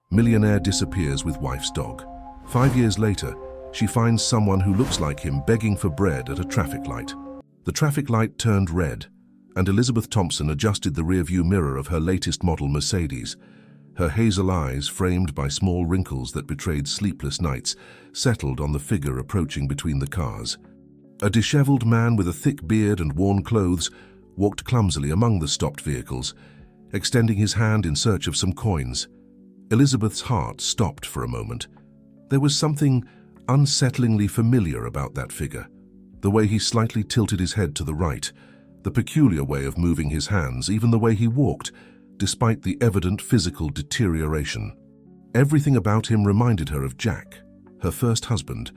Millionaire disappears with wife's dog. 5 years later, she finds someone who looks like him begging for bread at a traffic light. The traffic light turned red, and Elizabeth Thompson adjusted the rearview mirror of her latest model Mercedes. Her hazel eyes, framed by small wrinkles that betrayed sleepless nights, settled on the figure approaching between the cars. A disheveled man with a thick beard and worn clothes walked clumsily among the stopped vehicles, extending his hand in search of some coins. Elizabeth's heart stopped for a moment. There was something unsettlingly familiar about that figure. The way he slightly tilted his head to the right, the peculiar way of moving his hands, even the way he walked, despite the evident physical deterioration. Everything about him reminded her of Jack, her first husband,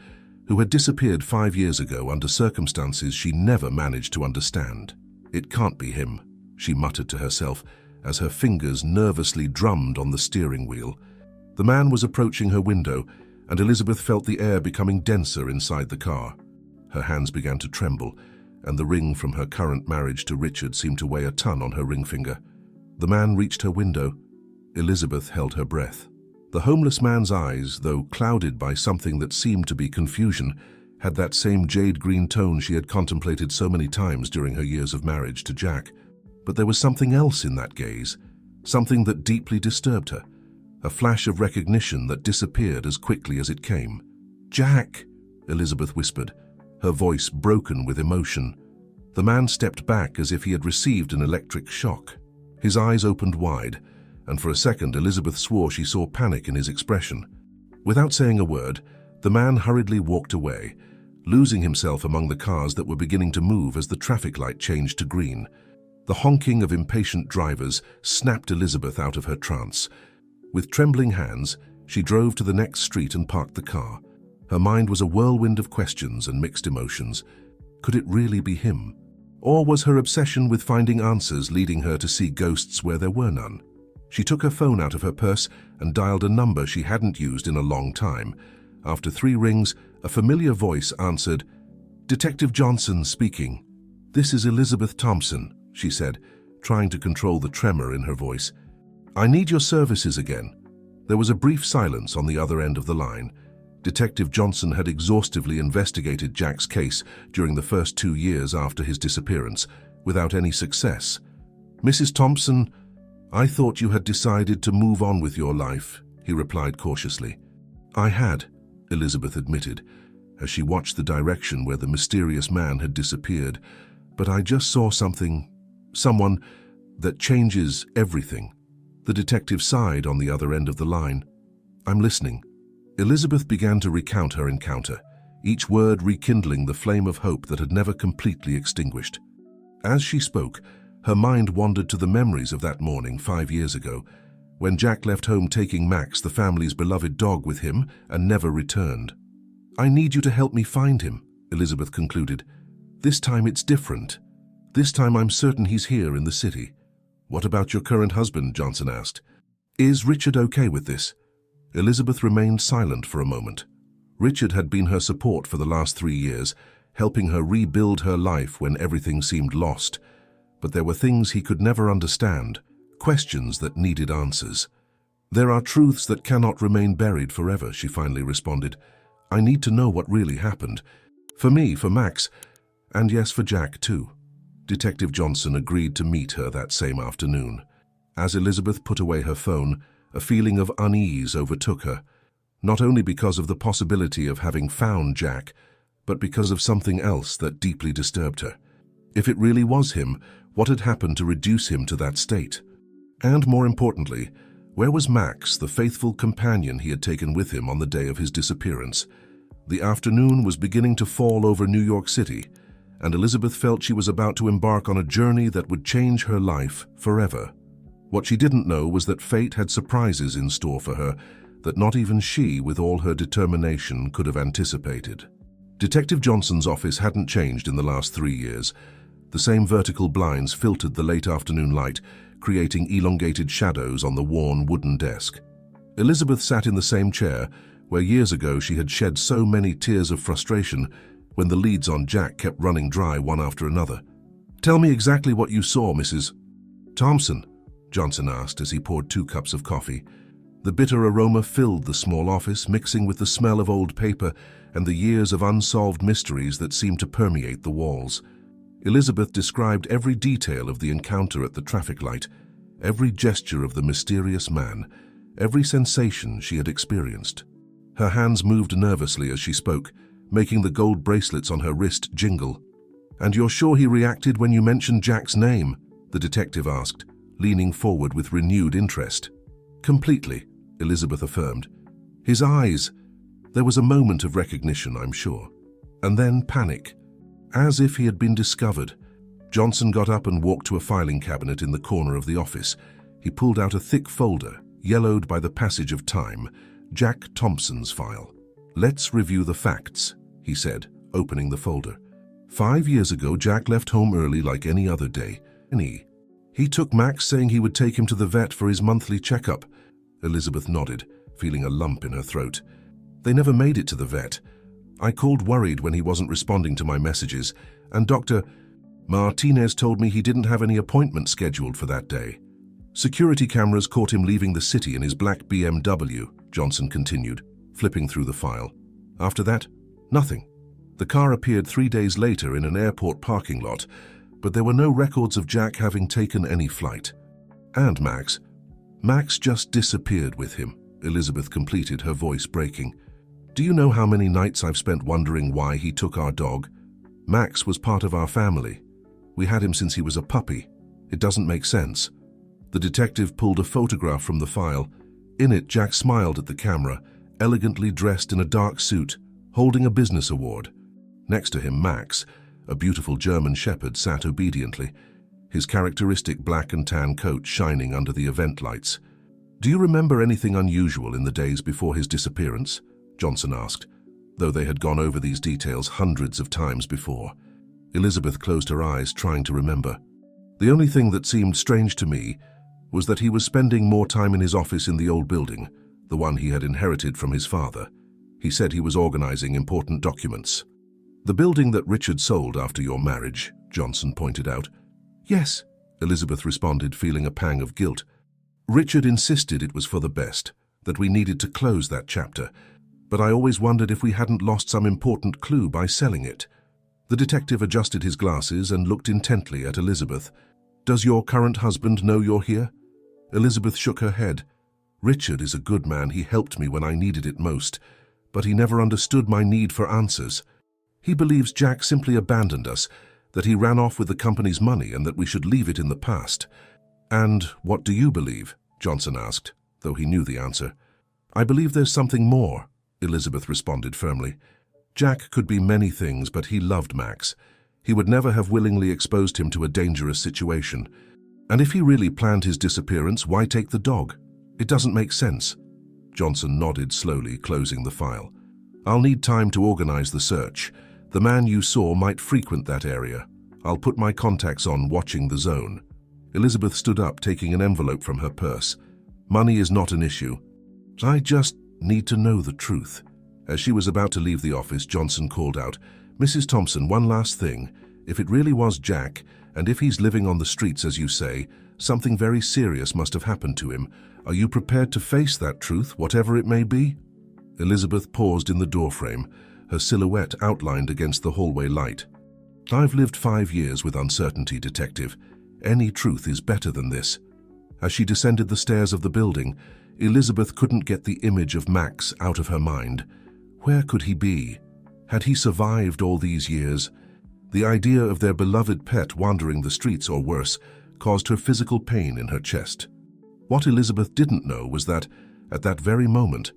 who had disappeared 5 years ago under circumstances she never managed to understand. "It can't be him," she muttered to herself as her fingers nervously drummed on the steering wheel. The man was approaching her window, and Elizabeth felt the air becoming denser inside the car. Her hands began to tremble, and the ring from her current marriage to Richard seemed to weigh a ton on her ring finger. The man reached her window. Elizabeth held her breath. The homeless man's eyes, though clouded by something that seemed to be confusion, had that same jade-green tone she had contemplated so many times during her years of marriage to Jack. But there was something else in that gaze, something that deeply disturbed her, a flash of recognition that disappeared as quickly as it came. "Jack," Elizabeth whispered, her voice broken with emotion. The man stepped back as if he had received an electric shock. His eyes opened wide, and for a second Elizabeth swore she saw panic in his expression. Without saying a word, the man hurriedly walked away, losing himself among the cars that were beginning to move as the traffic light changed to green. The honking of impatient drivers snapped Elizabeth out of her trance. With trembling hands, she drove to the next street and parked the car. Her mind was a whirlwind of questions and mixed emotions. Could it really be him? Or was her obsession with finding answers leading her to see ghosts where there were none? She took her phone out of her purse and dialed a number she hadn't used in a long time. After 3 rings, a familiar voice answered. "Detective Johnson speaking." "This is Elizabeth Thompson," she said, trying to control the tremor in her voice. "I need your services again." There was a brief silence on the other end of the line. Detective Johnson had exhaustively investigated Jack's case during the first 2 years after his disappearance, without any success. "Mrs. Thompson, I thought you had decided to move on with your life," he replied cautiously. "I had," Elizabeth admitted, as she watched the direction where the mysterious man had disappeared. "But I just saw someone that changes everything." The detective sighed on the other end of the line. "I'm listening." Elizabeth began to recount her encounter, each word rekindling the flame of hope that had never completely extinguished. As she spoke, her mind wandered to the memories of that morning 5 years ago, when Jack left home taking Max, the family's beloved dog, with him and never returned. "I need you to help me find him," Elizabeth concluded. "This time it's different. This time I'm certain he's here in the city." "What about your current husband?" Johnson asked. "Is Richard okay with this?" Elizabeth remained silent for a moment. Richard had been her support for the last 3 years, helping her rebuild her life when everything seemed lost. But there were things he could never understand, questions that needed answers. "There are truths that cannot remain buried forever," she finally responded. "I need to know what really happened. For me, for Max, and yes, for Jack too." Detective Johnson agreed to meet her that same afternoon. As Elizabeth put away her phone, a feeling of unease overtook her, not only because of the possibility of having found Jack, but because of something else that deeply disturbed her. If it really was him, what had happened to reduce him to that state? And more importantly, where was Max, the faithful companion he had taken with him on the day of his disappearance? The afternoon was beginning to fall over New York City, and Elizabeth felt she was about to embark on a journey that would change her life forever. What she didn't know was that fate had surprises in store for her that not even she, with all her determination, could have anticipated. Detective Johnson's office hadn't changed in the last 3 years. The same vertical blinds filtered the late afternoon light, creating elongated shadows on the worn wooden desk. Elizabeth sat in the same chair where years ago she had shed so many tears of frustration when the leads on Jack kept running dry one after another. "Tell me exactly what you saw, Mrs. Thompson," Johnson asked as he poured 2 cups of coffee. The bitter aroma filled the small office, mixing with the smell of old paper and the years of unsolved mysteries that seemed to permeate the walls. Elizabeth described every detail of the encounter at the traffic light, every gesture of the mysterious man, every sensation she had experienced. Her hands moved nervously as she spoke, making the gold bracelets on her wrist jingle. "And you're sure he reacted when you mentioned Jack's name?" the detective asked, leaning forward with renewed interest. "Completely," Elizabeth affirmed. "His eyes—" There was a moment of recognition, I'm sure. And then panic. As if he had been discovered. Johnson got up and walked to a filing cabinet in the corner of the office. He pulled out a thick folder, yellowed by the passage of time, Jack Thompson's file. "Let's review the facts," he said, opening the folder. 5 years ago, Jack left home early like any other day. He took Max, saying he would take him to the vet for his monthly checkup. Elizabeth nodded, feeling a lump in her throat. "They never made it to the vet. I called worried when he wasn't responding to my messages, and Dr. Martinez told me he didn't have any appointment scheduled for that day. Security cameras caught him leaving the city in his black BMW," Johnson continued, flipping through the file. "After that, nothing. The car appeared 3 days later in an airport parking lot, but there were no records of Jack having taken any flight. And Max just disappeared with him," Elizabeth completed, her voice breaking. "Do you know how many nights I've spent wondering why he took our dog? Max was part of our family. We had him since he was a puppy. It doesn't make sense." The detective pulled a photograph from the file. In it, Jack smiled at the camera, elegantly dressed in a dark suit, holding a business award. Next to him, Max, a beautiful German shepherd, sat obediently, his characteristic black and tan coat shining under the event lights. "Do you remember anything unusual in the days before his disappearance?" Johnson asked, though they had gone over these details hundreds of times before. Elizabeth closed her eyes, trying to remember. "The only thing that seemed strange to me was that he was spending more time in his office in the old building, the one he had inherited from his father. He said he was organizing important documents." "The building that Richard sold after your marriage," Johnson pointed out. "Yes," Elizabeth responded, feeling a pang of guilt. "Richard insisted it was for the best, that we needed to close that chapter, but I always wondered if we hadn't lost some important clue by selling it." The detective adjusted his glasses and looked intently at Elizabeth. "Does your current husband know you're here?" Elizabeth shook her head. "Richard is a good man. He helped me when I needed it most, but he never understood my need for answers. He believes Jack simply abandoned us, that he ran off with the company's money and that we should leave it in the past." "And what do you believe?" Johnson asked, though he knew the answer. "I believe there's something more," Elizabeth responded firmly. "Jack could be many things, but he loved Max. He would never have willingly exposed him to a dangerous situation. And if he really planned his disappearance, why take the dog? It doesn't make sense." Johnson nodded slowly, closing the file. "I'll need time to organize the search. The man you saw might frequent that area. I'll put my contacts on watching the zone." Elizabeth stood up, taking an envelope from her purse. "Money is not an issue. I just need to know the truth." As she was about to leave the office, Johnson called out, "Mrs. Thompson, one last thing. If it really was Jack, and if he's living on the streets as you say, something very serious must have happened to him. Are you prepared to face that truth, whatever it may be?" Elizabeth paused in the doorframe, her silhouette outlined against the hallway light. "I've lived 5 years with uncertainty, Detective. Any truth is better than this." As she descended the stairs of the building, Elizabeth couldn't get the image of Max out of her mind. Where could he be? Had he survived all these years? The idea of their beloved pet wandering the streets, or worse, caused her physical pain in her chest. What Elizabeth didn't know was that, at that very moment,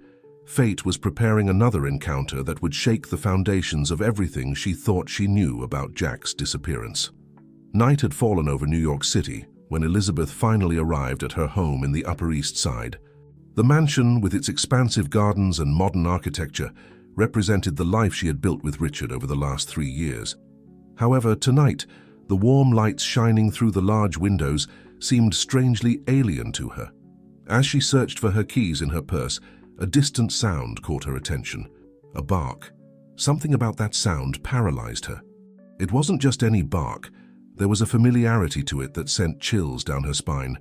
fate was preparing another encounter that would shake the foundations of everything she thought she knew about Jack's disappearance. Night had fallen over New York City when Elizabeth finally arrived at her home in the Upper East Side. The mansion, with its expansive gardens and modern architecture, represented the life she had built with Richard over the last 3 years. However, tonight, the warm lights shining through the large windows seemed strangely alien to her. As she searched for her keys in her purse, a distant sound caught her attention. A bark. Something about that sound paralyzed her. It wasn't just any bark. There was a familiarity to it that sent chills down her spine.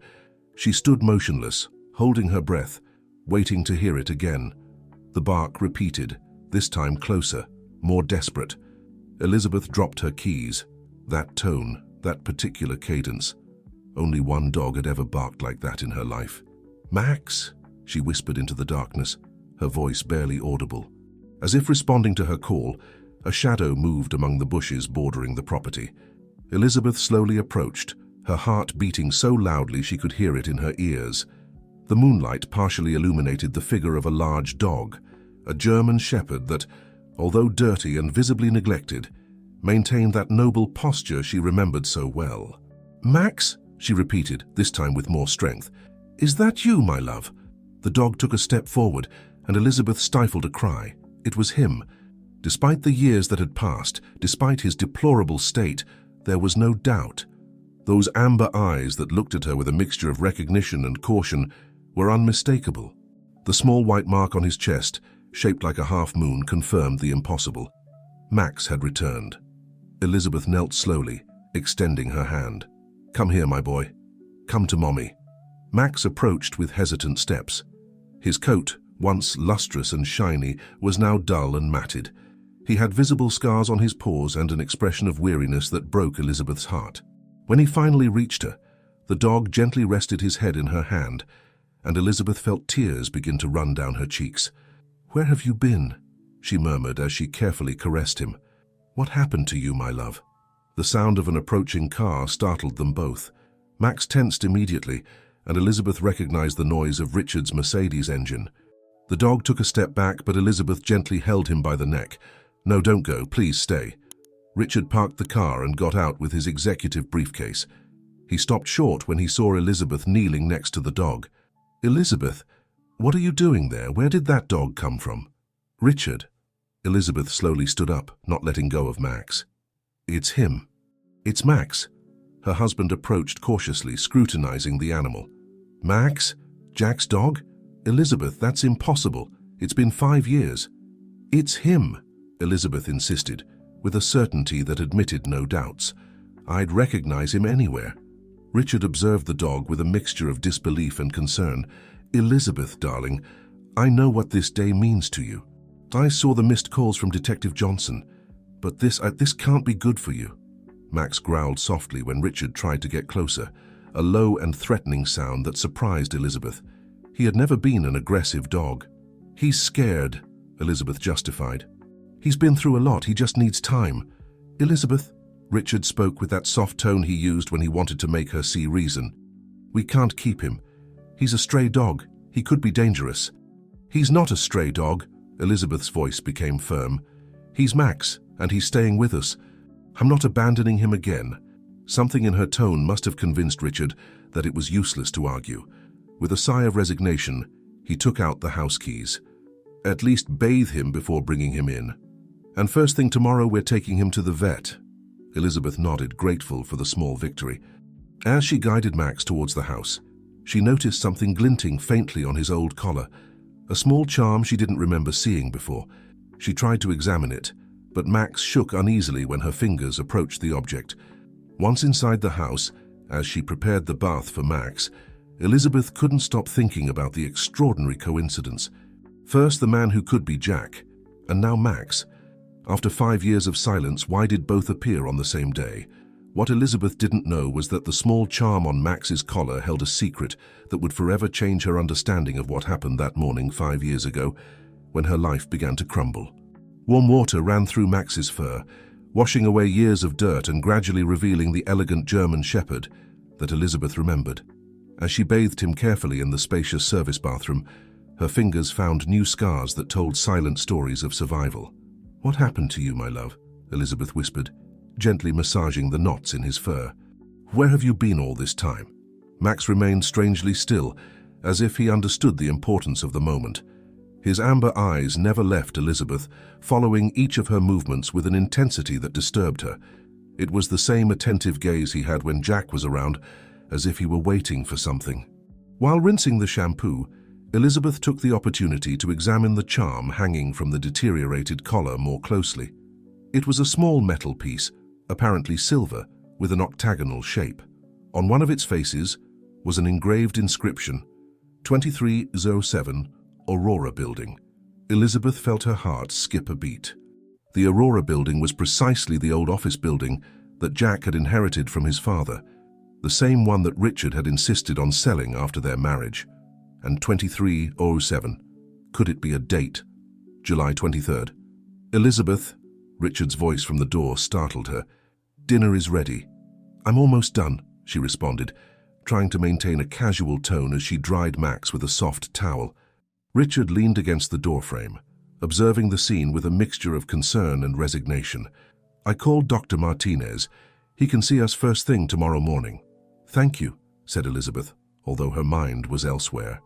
She stood motionless, holding her breath, waiting to hear it again. The bark repeated, this time closer, more desperate. Elizabeth dropped her keys. That tone, that particular cadence. Only one dog had ever barked like that in her life. "Max," she whispered into the darkness, her voice barely audible. As if responding to her call, a shadow moved among the bushes bordering the property. Elizabeth slowly approached, her heart beating so loudly she could hear it in her ears. The moonlight partially illuminated the figure of a large dog, a German shepherd that, although dirty and visibly neglected, maintained that noble posture she remembered so well. "Max," she repeated, this time with more strength. "Is that you, my love?" The dog took a step forward, and Elizabeth stifled a cry. It was him. Despite the years that had passed, despite his deplorable state, there was no doubt. Those amber eyes that looked at her with a mixture of recognition and caution were unmistakable. The small white mark on his chest, shaped like a half-moon, confirmed the impossible. Max had returned. Elizabeth knelt slowly, extending her hand. "Come here, my boy. Come to Mommy." Max approached with hesitant steps. His coat, once lustrous and shiny, was now dull and matted. He had visible scars on his paws and an expression of weariness that broke Elizabeth's heart. When he finally reached her, the dog gently rested his head in her hand, and Elizabeth felt tears begin to run down her cheeks. "Where have you been?" she murmured as she carefully caressed him. "What happened to you, my love?" The sound of an approaching car startled them both. Max tensed immediately, and Elizabeth recognized the noise of Richard's Mercedes engine. The dog took a step back, but Elizabeth gently held him by the neck. "No, don't go. Please stay." Richard parked the car and got out with his executive briefcase. He stopped short when he saw Elizabeth kneeling next to the dog. "Elizabeth, what are you doing there? Where did that dog come from?" "Richard." Elizabeth slowly stood up, not letting go of Max. "It's him. It's Max." Her husband approached cautiously, scrutinizing the animal. "Max? Jack's dog? Elizabeth, that's impossible. It's been 5 years." "It's him," Elizabeth insisted, with a certainty that admitted no doubts. "I'd recognize him anywhere." Richard observed the dog with a mixture of disbelief and concern. "Elizabeth, darling, I know what this day means to you. I saw the missed calls from Detective Johnson, but this can't be good for you." Max growled softly when Richard tried to get closer, a low and threatening sound that surprised Elizabeth. He had never been an aggressive dog. "He's scared," Elizabeth justified. "He's been through a lot. He just needs time." "Elizabeth," Richard spoke with that soft tone he used when he wanted to make her see reason. "We can't keep him. He's a stray dog. He could be dangerous." "He's not a stray dog," Elizabeth's voice became firm. "He's Max, and he's staying with us. I'm not abandoning him again." Something in her tone must have convinced Richard that it was useless to argue. With a sigh of resignation, he took out the house keys. "At least bathe him before bringing him in. And first thing tomorrow, we're taking him to the vet." Elizabeth nodded, grateful for the small victory. As she guided Max towards the house, she noticed something glinting faintly on his old collar, a small charm she didn't remember seeing before. She tried to examine it, but Max shook uneasily when her fingers approached the object. Once inside the house, as she prepared the bath for Max, Elizabeth couldn't stop thinking about the extraordinary coincidence. First the man who could be Jack, and now Max. After 5 years of silence, why did both appear on the same day? What Elizabeth didn't know was that the small charm on Max's collar held a secret that would forever change her understanding of what happened that morning 5 years ago, when her life began to crumble. Warm water ran through Max's fur, washing away years of dirt and gradually revealing the elegant German shepherd that Elizabeth remembered. As she bathed him carefully in the spacious service bathroom, her fingers found new scars that told silent stories of survival. "What happened to you, my love?" Elizabeth whispered, gently massaging the knots in his fur. "Where have you been all this time?" Max remained strangely still, as if he understood the importance of the moment. His amber eyes never left Elizabeth, following each of her movements with an intensity that disturbed her. It was the same attentive gaze he had when Jack was around, as if he were waiting for something. While rinsing the shampoo, Elizabeth took the opportunity to examine the charm hanging from the deteriorated collar more closely. It was a small metal piece, apparently silver, with an octagonal shape. On one of its faces was an engraved inscription, 2307, Aurora Building. Elizabeth felt her heart skip a beat. The Aurora Building was precisely the old office building that Jack had inherited from his father, the same one that Richard had insisted on selling after their marriage. And 2307, could it be a date? July 23rd. Elizabeth, Richard's voice from the door startled her. Dinner is ready. I'm almost done, she responded, trying to maintain a casual tone as she dried Max with a soft towel. Richard leaned against the doorframe, observing the scene with a mixture of concern and resignation. I called Dr. Martinez. He can see us first thing tomorrow morning. Thank you, said Elizabeth, although her mind was elsewhere.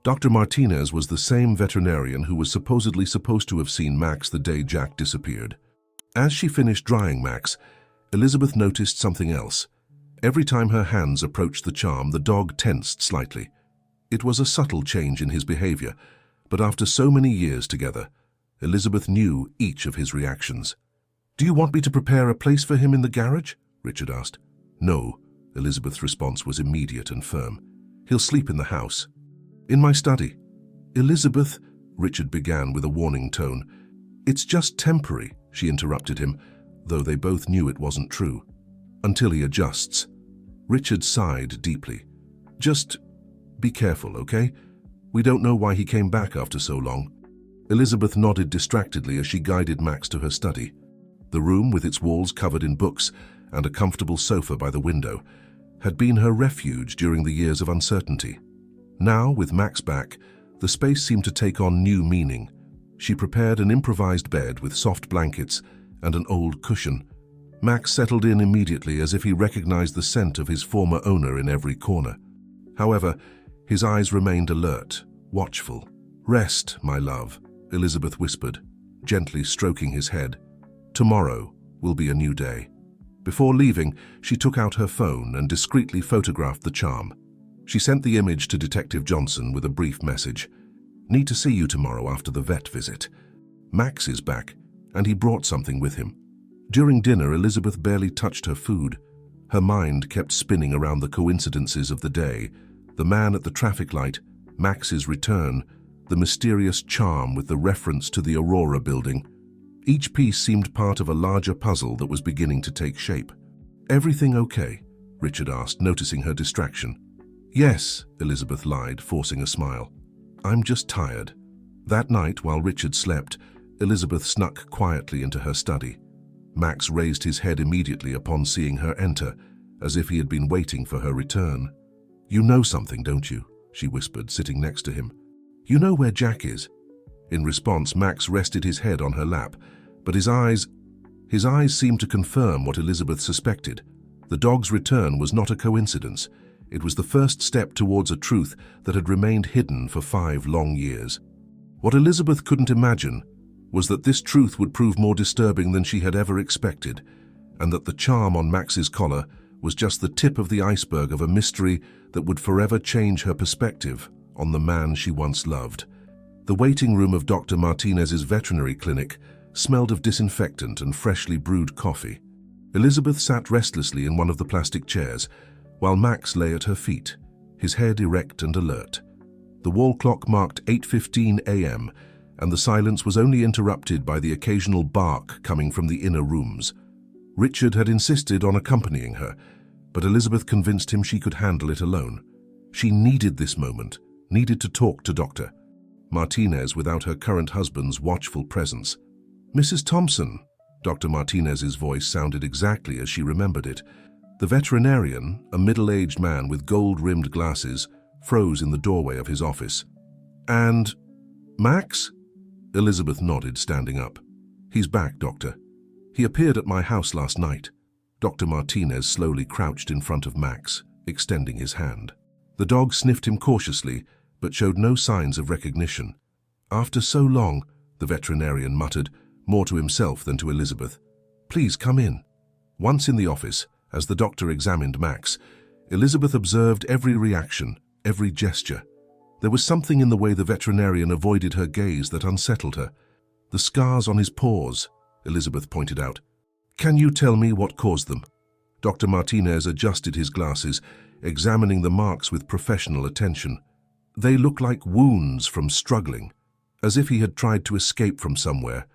Dr. Martinez was the same veterinarian who was supposedly supposed to have seen Max the day Jack disappeared. As she finished drying Max, Elizabeth noticed something else. Every time her hands approached the charm, the dog tensed slightly. It was a subtle change in his behavior, but after so many years together, Elizabeth knew each of his reactions. Do you want me to prepare a place for him in the garage? Richard asked. No, Elizabeth's response was immediate and firm. He'll sleep in the house. In my study. Elizabeth, Richard began with a warning tone. It's just temporary, she interrupted him, though they both knew it wasn't true. Until he adjusts. Richard sighed deeply. Just be careful, okay? We don't know why he came back after so long. Elizabeth nodded distractedly as she guided Max to her study. The room, with its walls covered in books and a comfortable sofa by the window, had been her refuge during the years of uncertainty. Now, with Max back, the space seemed to take on new meaning. She prepared an improvised bed with soft blankets and an old cushion. Max settled in immediately as if he recognized the scent of his former owner in every corner. However, his eyes remained alert, watchful. Rest, my love, Elizabeth whispered, gently stroking his head. Tomorrow will be a new day. Before leaving, she took out her phone and discreetly photographed the charm. She sent the image to Detective Johnson with a brief message. Need to see you tomorrow after the vet visit. Max is back, and he brought something with him. During dinner, Elizabeth barely touched her food. Her mind kept spinning around the coincidences of the day. The man at the traffic light, Max's return, the mysterious charm with the reference to the Aurora Building. Each piece seemed part of a larger puzzle that was beginning to take shape. Everything okay? Richard asked, noticing her distraction. Yes, Elizabeth lied, forcing a smile. I'm just tired. That night, while Richard slept, Elizabeth snuck quietly into her study. Max raised his head immediately upon seeing her enter, as if he had been waiting for her return. You know something, don't you? She whispered, sitting next to him. You know where Jack is? In response, Max rested his head on her lap, but his eyes seemed to confirm what Elizabeth suspected. The dog's return was not a coincidence. It was the first step towards a truth that had remained hidden for 5 long years. What Elizabeth couldn't imagine was that this truth would prove more disturbing than she had ever expected, and that the charm on Max's collar was just the tip of the iceberg of a mystery that would forever change her perspective on the man she once loved. The waiting room of Dr. Martinez's veterinary clinic smelled of disinfectant and freshly brewed coffee. Elizabeth sat restlessly in one of the plastic chairs, while Max lay at her feet, his head erect and alert. The wall clock marked 8:15 a.m., and the silence was only interrupted by the occasional bark coming from the inner rooms. Richard had insisted on accompanying her, but Elizabeth convinced him she could handle it alone. She needed this moment, needed to talk to Dr. Martinez without her current husband's watchful presence. Mrs. Thompson, Dr. Martinez's voice sounded exactly as she remembered it. The veterinarian, a middle-aged man with gold-rimmed glasses, froze in the doorway of his office. And Max? Elizabeth nodded, standing up. He's back, Doctor. He appeared at my house last night. Dr. Martinez slowly crouched in front of Max, extending his hand. The dog sniffed him cautiously, but showed no signs of recognition. After so long, the veterinarian muttered, more to himself than to Elizabeth. Please come in. Once in the office, as the doctor examined Max, Elizabeth observed every reaction, every gesture. There was something in the way the veterinarian avoided her gaze that unsettled her. The scars on his paws, Elizabeth pointed out. Can you tell me what caused them? Dr. Martinez adjusted his glasses, examining the marks with professional attention. They looked like wounds from struggling, as if he had tried to escape from somewhere,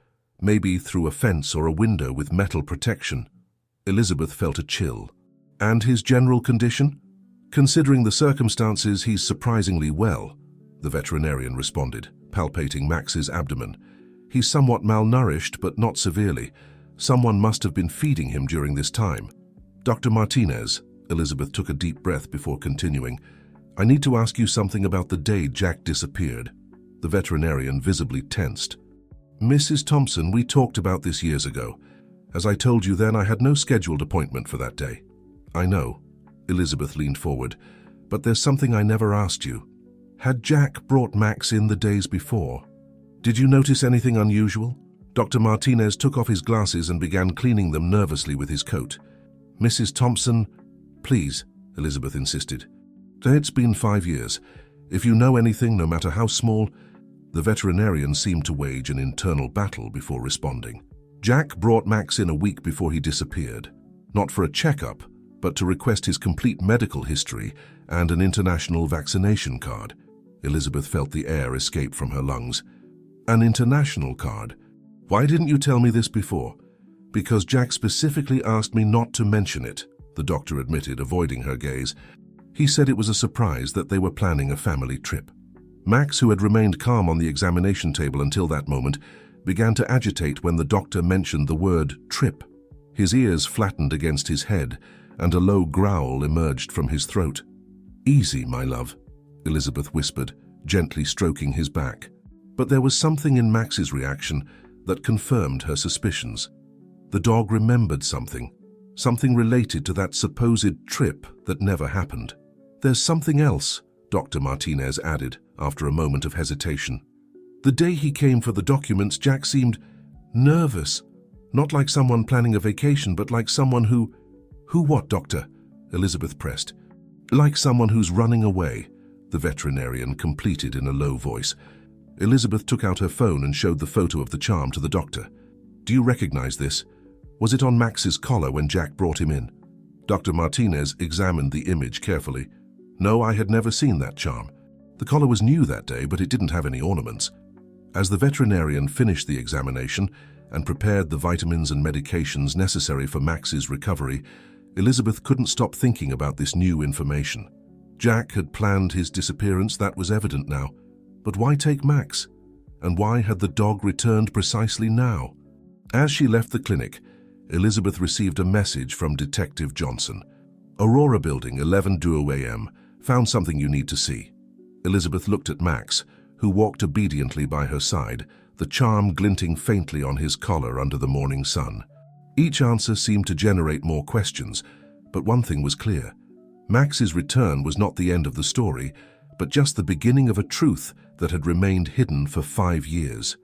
maybe through a fence or a window with metal protection. Elizabeth felt a chill. And his general condition? Considering the circumstances, he's surprisingly well, the veterinarian responded, palpating Max's abdomen. He's somewhat malnourished, but not severely. Someone must have been feeding him during this time. Dr. Martinez, Elizabeth took a deep breath before continuing, I need to ask you something about the day Jack disappeared. The veterinarian visibly tensed. Mrs. Thompson, we talked about this years ago. As I told you then, I had no scheduled appointment for that day. I know. Elizabeth leaned forward. But there's something I never asked you. Had Jack brought Max in the days before? Did you notice anything unusual? Dr. Martinez took off his glasses and began cleaning them nervously with his coat. Mrs. Thompson, please, Elizabeth insisted. It's been 5 years. If you know anything, no matter how small. The veterinarian seemed to wage an internal battle before responding. Jack brought Max in a week before he disappeared, not for a checkup, but to request his complete medical history and an international vaccination card. Elizabeth felt the air escape from her lungs. An international card? Why didn't you tell me this before? Because Jack specifically asked me not to mention it, the doctor admitted, avoiding her gaze. He said it was a surprise that they were planning a family trip. Max, who had remained calm on the examination table until that moment, began to agitate when the doctor mentioned the word trip. His ears flattened against his head, and a low growl emerged from his throat. Easy, my love, Elizabeth whispered, gently stroking his back. But there was something in Max's reaction that confirmed her suspicions. The dog remembered something related to that supposed trip that never happened. There's something else, Dr. Martinez added, after a moment of hesitation. The day he came for the documents, Jack seemed nervous. Not like someone planning a vacation, but like someone who what, doctor? Elizabeth pressed. Like someone who's running away, the veterinarian completed in a low voice. Elizabeth took out her phone and showed the photo of the charm to the doctor. Do you recognize this? Was it on Max's collar when Jack brought him in? Dr. Martinez examined the image carefully. No, I had never seen that charm. The collar was new that day, but it didn't have any ornaments. As the veterinarian finished the examination and prepared the vitamins and medications necessary for Max's recovery, Elizabeth couldn't stop thinking about this new information. Jack had planned his disappearance, that was evident now. But why take Max? And why had the dog returned precisely now? As she left the clinic, Elizabeth received a message from Detective Johnson. Aurora Building, 11:20 a.m. Found something you need to see. Elizabeth looked at Max, who walked obediently by her side, the charm glinting faintly on his collar under the morning sun. Each answer seemed to generate more questions, but one thing was clear. Max's return was not the end of the story, but just the beginning of a truth that had remained hidden for 5 years.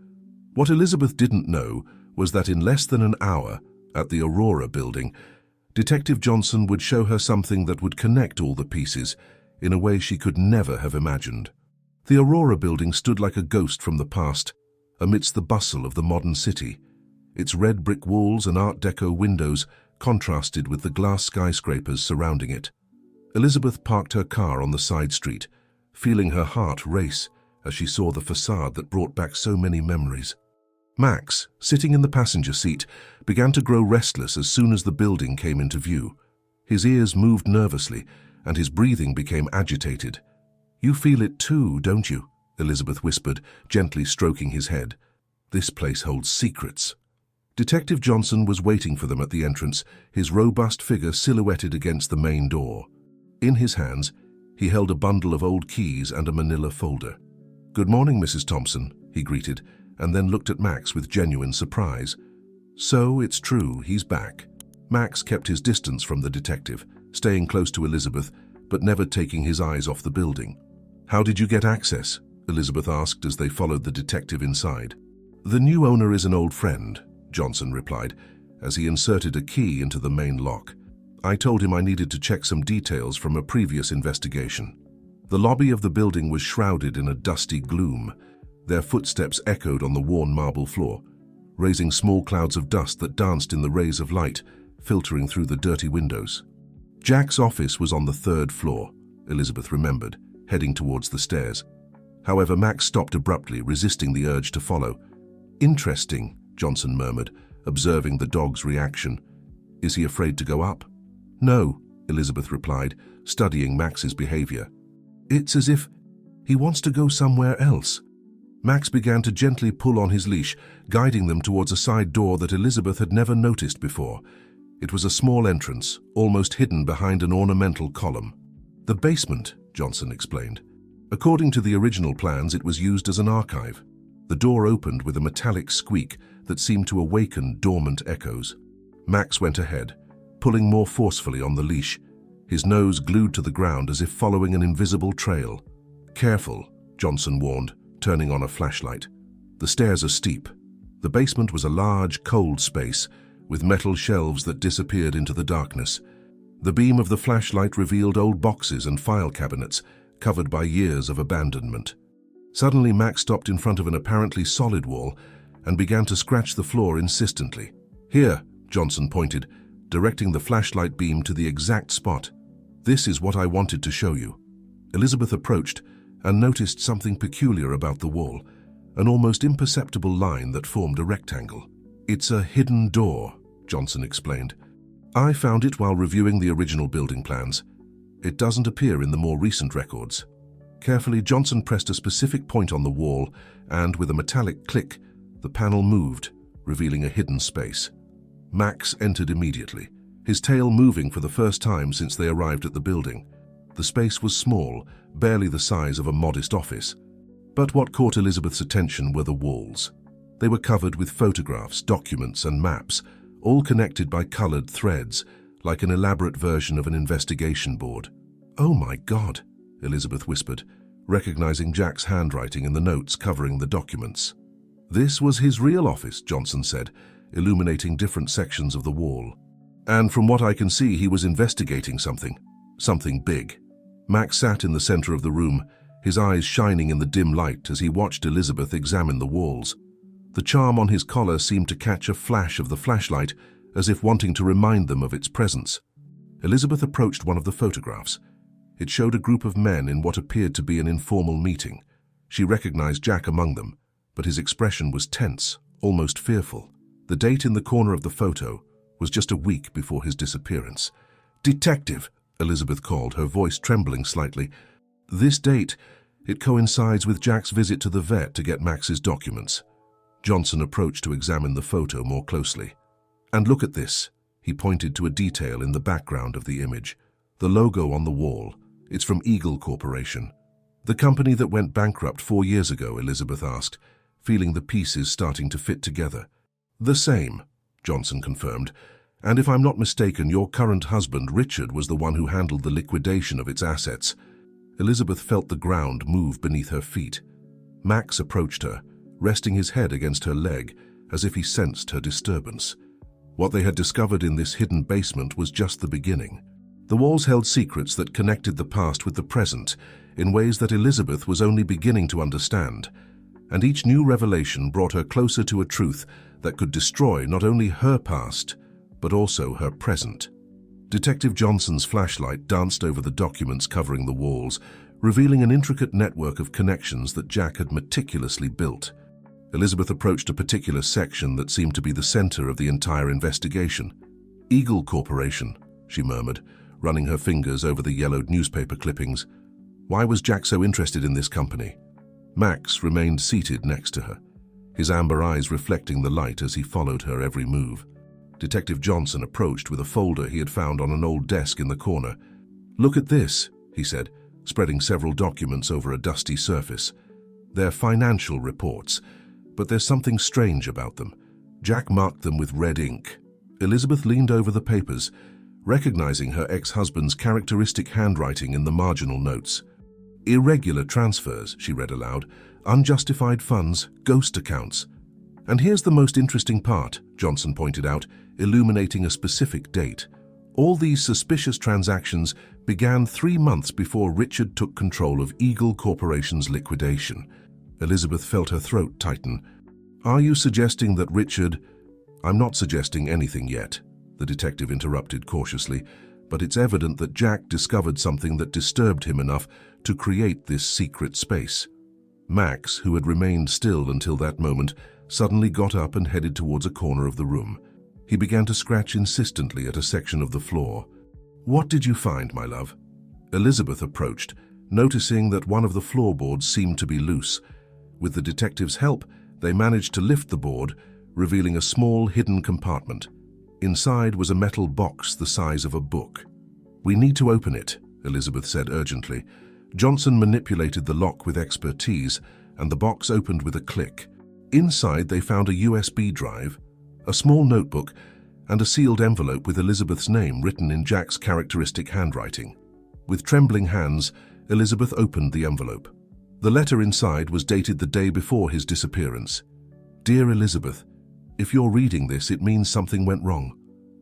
What Elizabeth didn't know was that in less than an hour, at the Aurora Building, Detective Johnson would show her something that would connect all the pieces in a way she could never have imagined. The Aurora Building stood like a ghost from the past, amidst the bustle of the modern city. Its red brick walls and Art Deco windows contrasted with the glass skyscrapers surrounding it. Elizabeth parked her car on the side street, feeling her heart race as she saw the facade that brought back so many memories. Max, sitting in the passenger seat, began to grow restless as soon as the building came into view. His ears moved nervously, and his breathing became agitated. You feel it too, don't you? Elizabeth whispered, gently stroking his head. This place holds secrets. Detective Johnson was waiting for them at the entrance, his robust figure silhouetted against the main door. In his hands, he held a bundle of old keys and a manila folder. Good morning, Mrs. Thompson, he greeted, and then looked at Max with genuine surprise. So, it's true, he's back. Max kept his distance from the detective, staying close to Elizabeth, but never taking his eyes off the building. How did you get access? Elizabeth asked as they followed the detective inside. The new owner is an old friend, Johnson replied, as he inserted a key into the main lock. I told him I needed to check some details from a previous investigation. The lobby of the building was shrouded in a dusty gloom. Their footsteps echoed on the worn marble floor, raising small clouds of dust that danced in the rays of light, filtering through the dirty windows. Jack's office was on the 3rd floor, Elizabeth remembered, heading towards the stairs. However, Max stopped abruptly, resisting the urge to follow. "Interesting," Johnson murmured, observing the dog's reaction. "Is he afraid to go up?" "No," Elizabeth replied, studying Max's behavior. "It's as if he wants to go somewhere else." Max began to gently pull on his leash, guiding them towards a side door that Elizabeth had never noticed before. It was a small entrance, almost hidden behind an ornamental column. "The basement," Johnson explained. According to the original plans, it was used as an archive. The door opened with a metallic squeak that seemed to awaken dormant echoes. Max went ahead, pulling more forcefully on the leash, his nose glued to the ground as if following an invisible trail. "Careful," Johnson warned, turning on a flashlight. "The stairs are steep." The basement was a large, cold space, with metal shelves that disappeared into the darkness. The beam of the flashlight revealed old boxes and file cabinets, covered by years of abandonment. Suddenly, Max stopped in front of an apparently solid wall and began to scratch the floor insistently. "Here," Johnson pointed, directing the flashlight beam to the exact spot. "This is what I wanted to show you." Elizabeth approached and noticed something peculiar about the wall, an almost imperceptible line that formed a rectangle. "It's a hidden door," Johnson explained. "I found it while reviewing the original building plans. It doesn't appear in the more recent records." Carefully, Johnson pressed a specific point on the wall, and with a metallic click, the panel moved, revealing a hidden space. Max entered immediately, his tail moving for the first time since they arrived at the building. The space was small, barely the size of a modest office. But what caught Elizabeth's attention were the walls. They were covered with photographs, documents, and maps, all connected by colored threads, like an elaborate version of an investigation board. "Oh my God," Elizabeth whispered, recognizing Jack's handwriting in the notes covering the documents. "This was his real office," Johnson said, illuminating different sections of the wall. "And from what I can see, he was investigating something big." Max sat in the center of the room, his eyes shining in the dim light as he watched Elizabeth examine the walls. The charm on his collar seemed to catch a flash of the flashlight, as if wanting to remind them of its presence. Elizabeth approached one of the photographs. It showed a group of men in what appeared to be an informal meeting. She recognized Jack among them, but his expression was tense, almost fearful. The date in the corner of the photo was just a week before his disappearance. "Detective," Elizabeth called, her voice trembling slightly. "This date, it coincides with Jack's visit to the vet to get Max's documents." Johnson approached to examine the photo more closely. "And look at this." He pointed to a detail in the background of the image. "The logo on the wall. It's from Eagle Corporation." "The company that went bankrupt 4 years ago?" Elizabeth asked, feeling the pieces starting to fit together. "The same," Johnson confirmed. "And if I'm not mistaken, your current husband, Richard, was the one who handled the liquidation of its assets." Elizabeth felt the ground move beneath her feet. Max approached her, resting his head against her leg, as if he sensed her disturbance. What they had discovered in this hidden basement was just the beginning. The walls held secrets that connected the past with the present in ways that Elizabeth was only beginning to understand, and each new revelation brought her closer to a truth that could destroy not only her past, but also her present. Detective Johnson's flashlight danced over the documents covering the walls, revealing an intricate network of connections that Jack had meticulously built. Elizabeth approached a particular section that seemed to be the center of the entire investigation. "Eagle Corporation," she murmured, running her fingers over the yellowed newspaper clippings. Why was Jack so interested in this company? Max remained seated next to her, his amber eyes reflecting the light as he followed her every move. Detective Johnson approached with a folder he had found on an old desk in the corner. "Look at this," he said, spreading several documents over a dusty surface. "They're financial reports, but there's something strange about them." Jack marked them with red ink. Elizabeth leaned over the papers, recognizing her ex-husband's characteristic handwriting in the marginal notes. "Irregular transfers," she read aloud, "unjustified funds, ghost accounts." "And here's the most interesting part," Johnson pointed out, illuminating a specific date. "All these suspicious transactions began 3 months before Richard took control of Eagle Corporation's liquidation." Elizabeth felt her throat tighten. "Are you suggesting that Richard—" "I'm not suggesting anything yet," the detective interrupted cautiously. but it's evident that Jack discovered something that disturbed him enough to create this secret space. Max, who had remained still until that moment, suddenly got up and headed towards a corner of the room. He began to scratch insistently at a section of the floor. "What did you find, my love?" Elizabeth approached, noticing that one of the floorboards seemed to be loose. With the detective's help, they managed to lift the board, revealing a small hidden compartment. Inside was a metal box the size of a book. "We need to open it," Elizabeth said urgently. Johnson manipulated the lock with expertise, and the box opened with a click. Inside they found a USB drive, a small notebook, and a sealed envelope with Elizabeth's name written in Jack's characteristic handwriting. With trembling hands, Elizabeth opened the envelope. The letter inside was dated the day before his disappearance. "Dear Elizabeth, if you're reading this, it means something went wrong.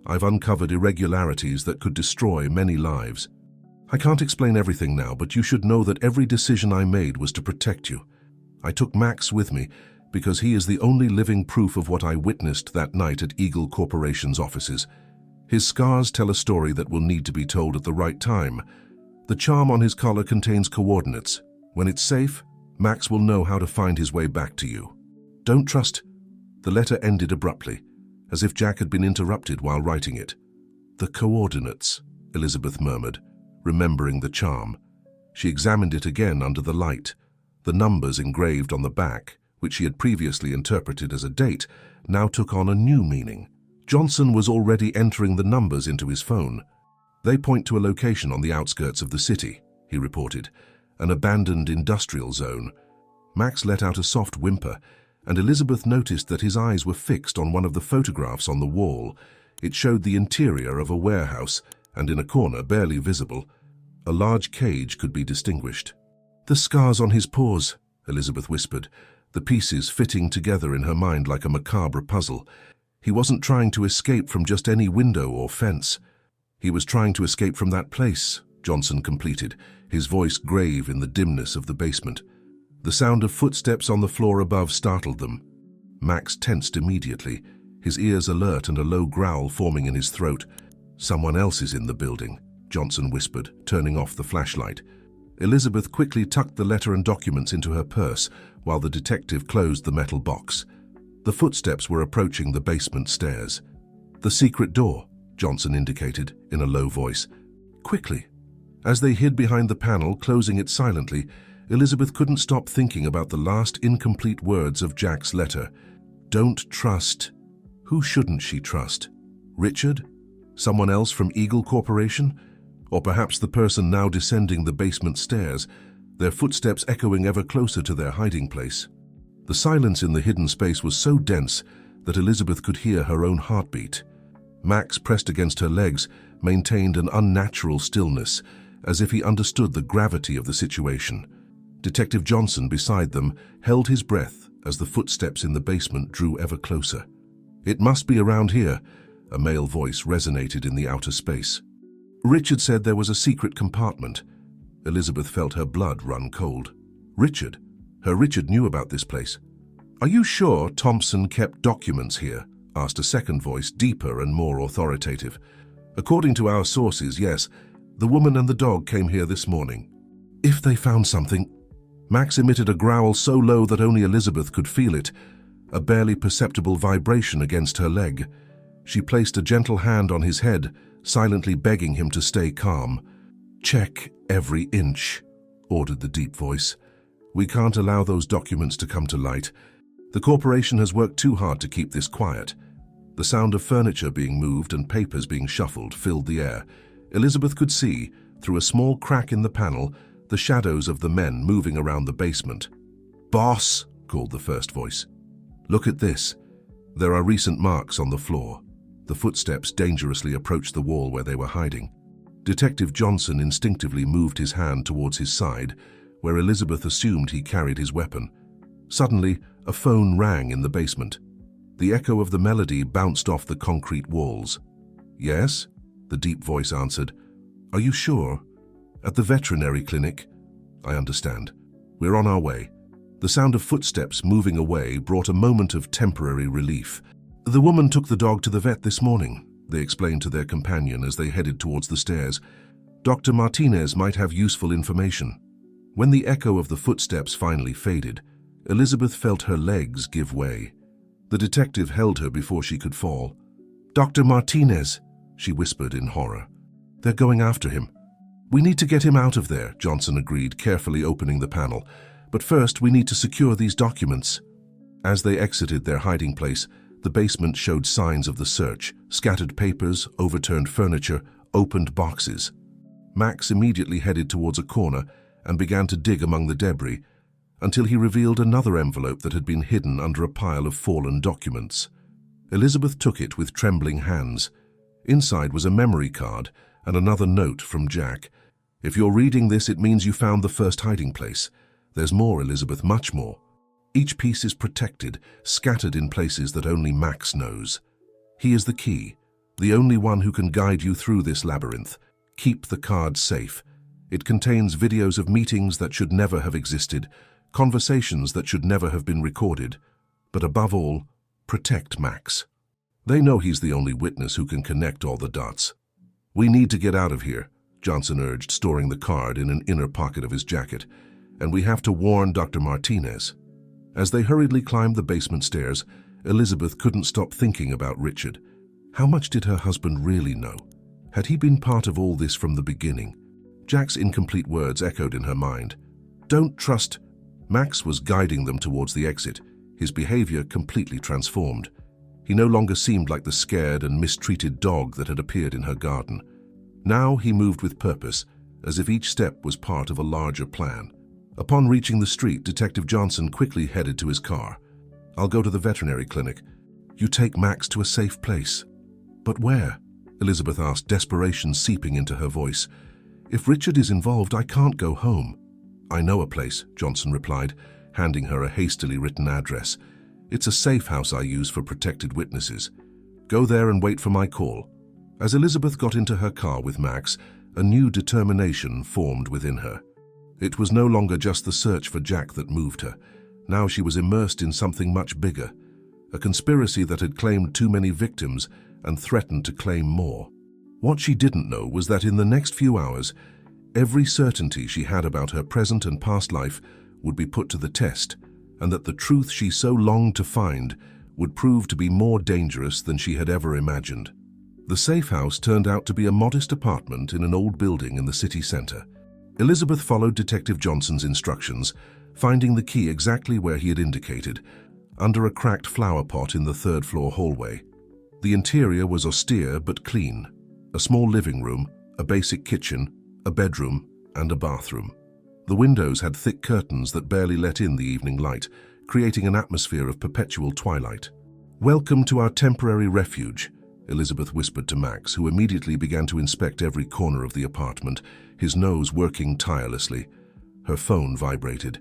I've uncovered irregularities that could destroy many lives. I can't explain everything now, but you should know that every decision I made was to protect you. I took Max with me because he is the only living proof of what I witnessed that night at Eagle Corporation's offices. His scars tell a story that will need to be told at the right time. The charm on his collar contains coordinates. When it's safe, Max will know how to find his way back to you. Don't trust..." The letter ended abruptly, as if Jack had been interrupted while writing it. "The coordinates," Elizabeth murmured, remembering the charm. She examined it again under the light. The numbers engraved on the back, which she had previously interpreted as a date, now took on a new meaning. Johnson was already entering the numbers into his phone. "They point to a location on the outskirts of the city," he reported, "an abandoned industrial zone." Max let out a soft whimper, and Elizabeth noticed that his eyes were fixed on one of the photographs on the wall. It showed the interior of a warehouse, and in a corner, barely visible, a large cage could be distinguished. "The scars on his paws," Elizabeth whispered, the pieces fitting together in her mind like a macabre puzzle. "He wasn't trying to escape from just any window or fence. He was trying to escape from that place," Johnson completed, his voice grave in the dimness of the basement. The sound of footsteps on the floor above startled them. Max tensed immediately, his ears alert and a low growl forming in his throat. "Someone else is in the building," Johnson whispered, turning off the flashlight. Elizabeth quickly tucked the letter and documents into her purse while the detective closed the metal box. The footsteps were approaching the basement stairs. "The secret door," Johnson indicated in a low voice. "Quickly." As they hid behind the panel, closing it silently, Elizabeth couldn't stop thinking about the last incomplete words of Jack's letter. Don't trust. Who shouldn't she trust? Richard? Someone else from Eagle Corporation? Or perhaps the person now descending the basement stairs, their footsteps echoing ever closer to their hiding place? The silence in the hidden space was so dense that Elizabeth could hear her own heartbeat. Max, pressed against her legs, maintained an unnatural stillness, as if he understood the gravity of the situation. Detective Johnson, beside them, held his breath as the footsteps in the basement drew ever closer. "It must be around here," a male voice resonated in the outer space. "Richard said there was a secret compartment." Elizabeth felt her blood run cold. Richard? Richard knew about this place. "Are you sure Thompson kept documents here?" asked a second voice, deeper and more authoritative. "According to our sources, yes. The woman and the dog came here this morning." "If they found something..." Max emitted a growl so low that only Elizabeth could feel it, a barely perceptible vibration against her leg. She placed a gentle hand on his head, silently begging him to stay calm. "Check every inch," ordered the deep voice. "We can't allow those documents to come to light. The corporation has worked too hard to keep this quiet." The sound of furniture being moved and papers being shuffled filled the air. Elizabeth could see, through a small crack in the panel, the shadows of the men moving around the basement. "Boss," called the first voice. "Look at this. There are recent marks on the floor." The footsteps dangerously approached the wall where they were hiding. Detective Johnson instinctively moved his hand towards his side, where Elizabeth assumed he carried his weapon. Suddenly, a phone rang in the basement. The echo of the melody bounced off the concrete walls. "Yes?" the deep voice answered. "Are you sure? At the veterinary clinic?" "I understand. We're on our way." The sound of footsteps moving away brought a moment of temporary relief. "The woman took the dog to the vet this morning," they explained to their companion as they headed towards the stairs. Dr. Martinez might have useful information. When the echo of the footsteps finally faded, Elizabeth felt her legs give way. The detective held her before she could fall. "Dr. Martinez," she whispered in horror. "They're going after him." "We need to get him out of there," Johnson agreed, carefully opening the panel. "But first, we need to secure these documents." As they exited their hiding place, the basement showed signs of the search: scattered papers, overturned furniture, opened boxes. Max immediately headed towards a corner and began to dig among the debris, until he revealed another envelope that had been hidden under a pile of fallen documents. Elizabeth took it with trembling hands. Inside was a memory card and another note from Jack. "If you're reading this, it means you found the first hiding place. There's more, Elizabeth, much more. Each piece is protected, scattered in places that only Max knows. He is the key, the only one who can guide you through this labyrinth. Keep the card safe. It contains videos of meetings that should never have existed, conversations that should never have been recorded. But above all, protect Max. They know he's the only witness who can connect all the dots." "We need to get out of here," Johnson urged, storing the card in an inner pocket of his jacket. "And we have to warn Dr. Martinez." As they hurriedly climbed the basement stairs, Elizabeth couldn't stop thinking about Richard. How much did her husband really know? Had he been part of all this from the beginning? Jack's incomplete words echoed in her mind. "Don't trust—" Max was guiding them towards the exit, his behavior completely transformed. He no longer seemed like the scared and mistreated dog that had appeared in her garden. Now he moved with purpose, as if each step was part of a larger plan. Upon reaching the street, Detective Johnson quickly headed to his car. "I'll go to the veterinary clinic. You take Max to a safe place." "But where?" Elizabeth asked, desperation seeping into her voice. "If Richard is involved, I can't go home." "I know a place," Johnson replied, handing her a hastily written address. "It's a safe house I use for protected witnesses. Go there and wait for my call." As Elizabeth got into her car with Max, a new determination formed within her. It was no longer just the search for Jack that moved her. Now she was immersed in something much bigger, a conspiracy that had claimed too many victims and threatened to claim more. What she didn't know was that in the next few hours, every certainty she had about her present and past life would be put to the test, and that the truth she so longed to find would prove to be more dangerous than she had ever imagined. The safe house turned out to be a modest apartment in an old building in the city center. Elizabeth followed Detective Johnson's instructions, finding the key exactly where he had indicated, under a cracked flower pot in the third-floor hallway. The interior was austere but clean. A small living room, a basic kitchen, a bedroom, and a bathroom. The windows had thick curtains that barely let in the evening light, creating an atmosphere of perpetual twilight. "Welcome to our temporary refuge," Elizabeth whispered to Max, who immediately began to inspect every corner of the apartment, his nose working tirelessly. Her phone vibrated.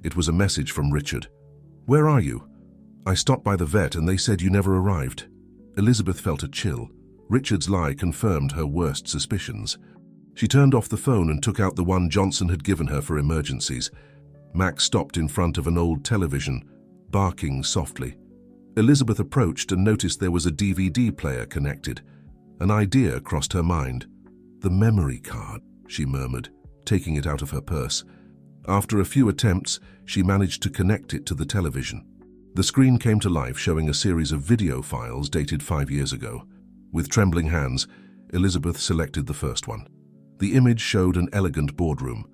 It was a message from Richard. "Where are you?" "I stopped by the vet and they said you never arrived." Elizabeth felt a chill. Richard's lie confirmed her worst suspicions. She turned off the phone and took out the one Johnson had given her for emergencies. Max stopped in front of an old television, barking softly. Elizabeth approached and noticed there was a DVD player connected. An idea crossed her mind. "The memory card," she murmured, taking it out of her purse. After a few attempts, she managed to connect it to the television. The screen came to life, showing a series of video files dated 5 years ago. With trembling hands, Elizabeth selected the first one. The image showed an elegant boardroom.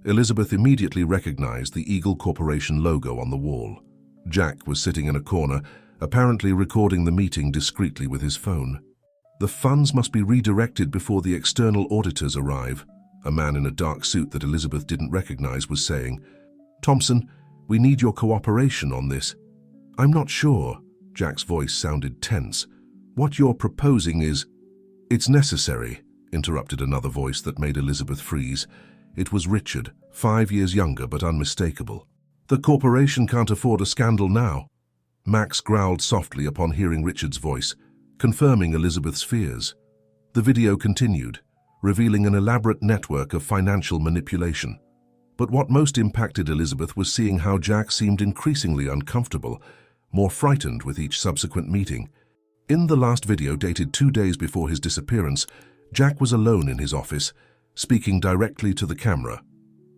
Elizabeth immediately recognized the Eagle Corporation logo on the wall. Jack was sitting in a corner, apparently recording the meeting discreetly with his phone. "The funds must be redirected before the external auditors arrive," a man in a dark suit that Elizabeth didn't recognize was saying. "Thompson, we need your cooperation on this." "I'm not sure." Jack's voice sounded tense. "What you're proposing is—" "It's necessary," interrupted another voice that made Elizabeth freeze. It was Richard, 5 years younger but unmistakable. "The corporation can't afford a scandal now." Max growled softly upon hearing Richard's voice, confirming Elizabeth's fears. The video continued, revealing an elaborate network of financial manipulation. But what most impacted Elizabeth was seeing how Jack seemed increasingly uncomfortable, more frightened with each subsequent meeting. In the last video dated 2 days before his disappearance, Jack was alone in his office, speaking directly to the camera.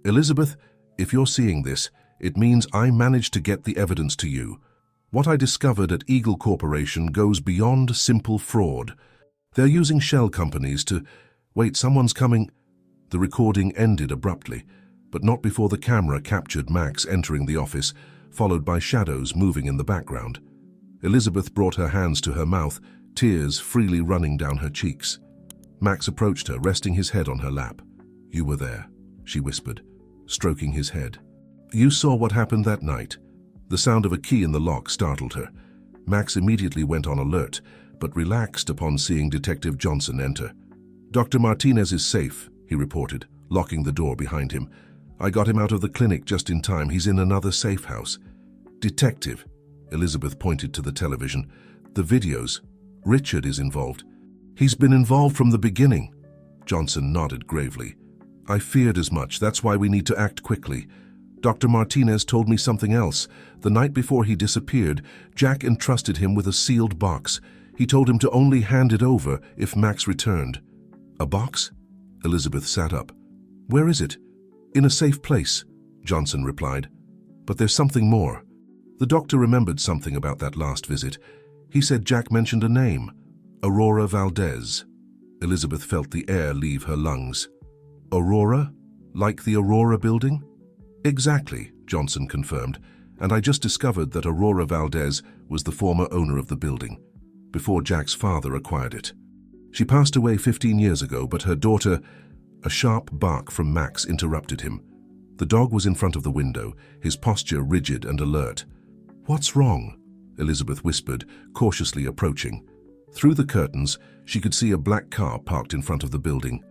"Elizabeth, if you're seeing this, it means I managed to get the evidence to you. What I discovered at Eagle Corporation goes beyond simple fraud. They're using shell companies to... Wait, someone's coming." The recording ended abruptly, but not before the camera captured Max entering the office, followed by shadows moving in the background. Elizabeth brought her hands to her mouth, tears freely running down her cheeks. Max approached her, resting his head on her lap. "You were there," she whispered, stroking his head. "You saw what happened that night." The sound of a key in the lock startled her. Max immediately went on alert, but relaxed upon seeing Detective Johnson enter. "Dr. Martinez is safe," he reported, locking the door behind him. "I got him out of the clinic just in time. He's in another safe house." "Detective," Elizabeth pointed to the television. "The videos. Richard is involved." "He's been involved from the beginning." Johnson nodded gravely. "I feared as much. That's why we need to act quickly. Dr. Martinez told me something else. The night before he disappeared, Jack entrusted him with a sealed box. He told him to only hand it over if Max returned." "A box?" Elizabeth sat up. "Where is it?" "In a safe place," Johnson replied. "But there's something more." The doctor remembered something about that last visit. He said Jack mentioned a name, Aurora Valdez. Elizabeth felt the air leave her lungs. "Aurora? Like the Aurora building?" "Exactly," Johnson confirmed, "and I just discovered that Aurora Valdez was the former owner of the building, before Jack's father acquired it. She passed away 15 years ago, but her daughter..." A sharp bark from Max interrupted him. The dog was in front of the window, his posture rigid and alert. "What's wrong?" Elizabeth whispered, cautiously approaching. Through the curtains, she could see a black car parked in front of the building.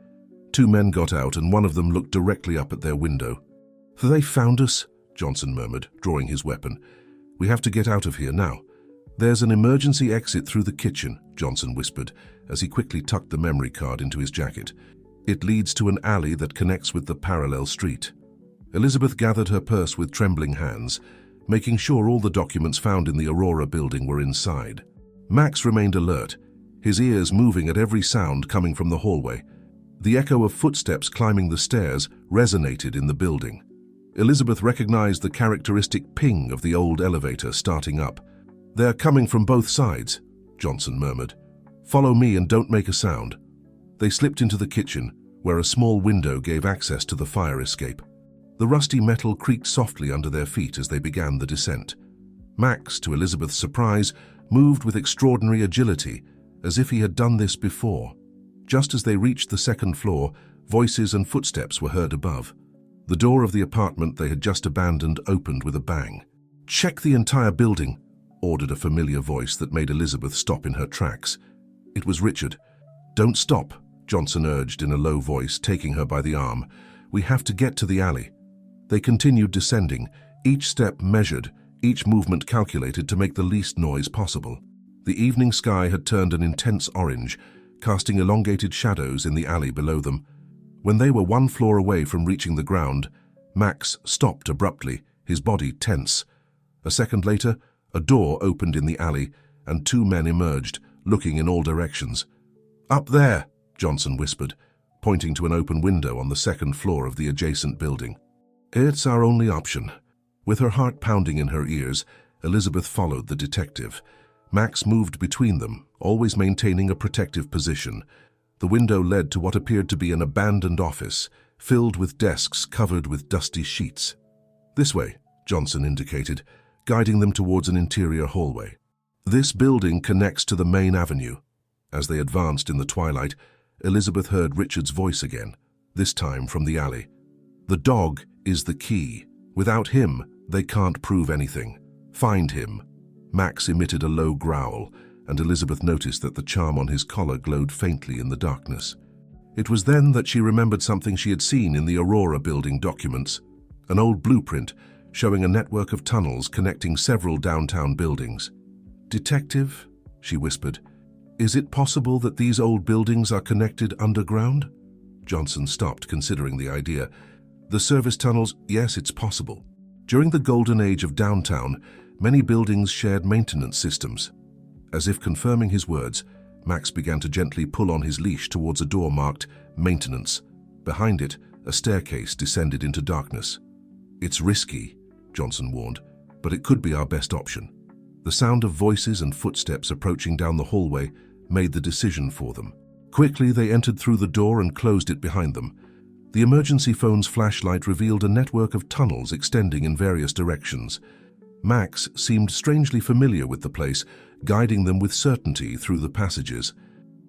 2 men got out, and one of them looked directly up at their window. "They found us," Johnson murmured, drawing his weapon. "We have to get out of here now." "There's an emergency exit through the kitchen," Johnson whispered, as he quickly tucked the memory card into his jacket. "It leads to an alley that connects with the parallel street." Elizabeth gathered her purse with trembling hands, making sure all the documents found in the Aurora building were inside. Max remained alert, his ears moving at every sound coming from the hallway. The echo of footsteps climbing the stairs resonated in the building. Elizabeth recognized the characteristic ping of the old elevator starting up. "They're coming from both sides," Johnson murmured. "Follow me and don't make a sound." They slipped into the kitchen, where a small window gave access to the fire escape. The rusty metal creaked softly under their feet as they began the descent. Max, to Elizabeth's surprise, moved with extraordinary agility, as if he had done this before. Just as they reached the second floor, voices and footsteps were heard above. The door of the apartment they had just abandoned opened with a bang. "Check the entire building," ordered a familiar voice that made Elizabeth stop in her tracks. It was Richard. "Don't stop," Johnson urged in a low voice, taking her by the arm. "We have to get to the alley." They continued descending, each step measured, each movement calculated to make the least noise possible. The evening sky had turned an intense orange, casting elongated shadows in the alley below them. When they were 1 floor away from reaching the ground, Max stopped abruptly, his body tense. A second later, a door opened in the alley, and 2 men emerged, looking in all directions. "Up there," Johnson whispered, pointing to an open window on the 2nd floor of the adjacent building. "It's our only option." With her heart pounding in her ears, Elizabeth followed the detective. Max moved between them, always maintaining a protective position. The window led to what appeared to be an abandoned office, filled with desks covered with dusty sheets. "This way," Johnson indicated, guiding them towards an interior hallway. "This building connects to the main avenue." As they advanced in the twilight, Elizabeth heard Richard's voice again, this time from the alley. "The dog is the key. Without him, they can't prove anything. Find him." Max emitted a low growl, and Elizabeth noticed that the charm on his collar glowed faintly in the darkness. It was then that she remembered something she had seen in the Aurora building documents, an old blueprint showing a network of tunnels connecting several downtown buildings. "Detective," she whispered, "is it possible that these old buildings are connected underground?" Johnson stopped, considering the idea. "The service tunnels, yes, it's possible. During the golden age of downtown, many buildings shared maintenance systems. As if confirming his words, Max began to gently pull on his leash towards a door marked Maintenance. Behind it, a staircase descended into darkness. "It's risky," Johnson warned, "but it could be our best option." The sound of voices and footsteps approaching down the hallway made the decision for them. Quickly, they entered through the door and closed it behind them. The emergency phone's flashlight revealed a network of tunnels extending in various directions. Max seemed strangely familiar with the place, guiding them with certainty through the passages.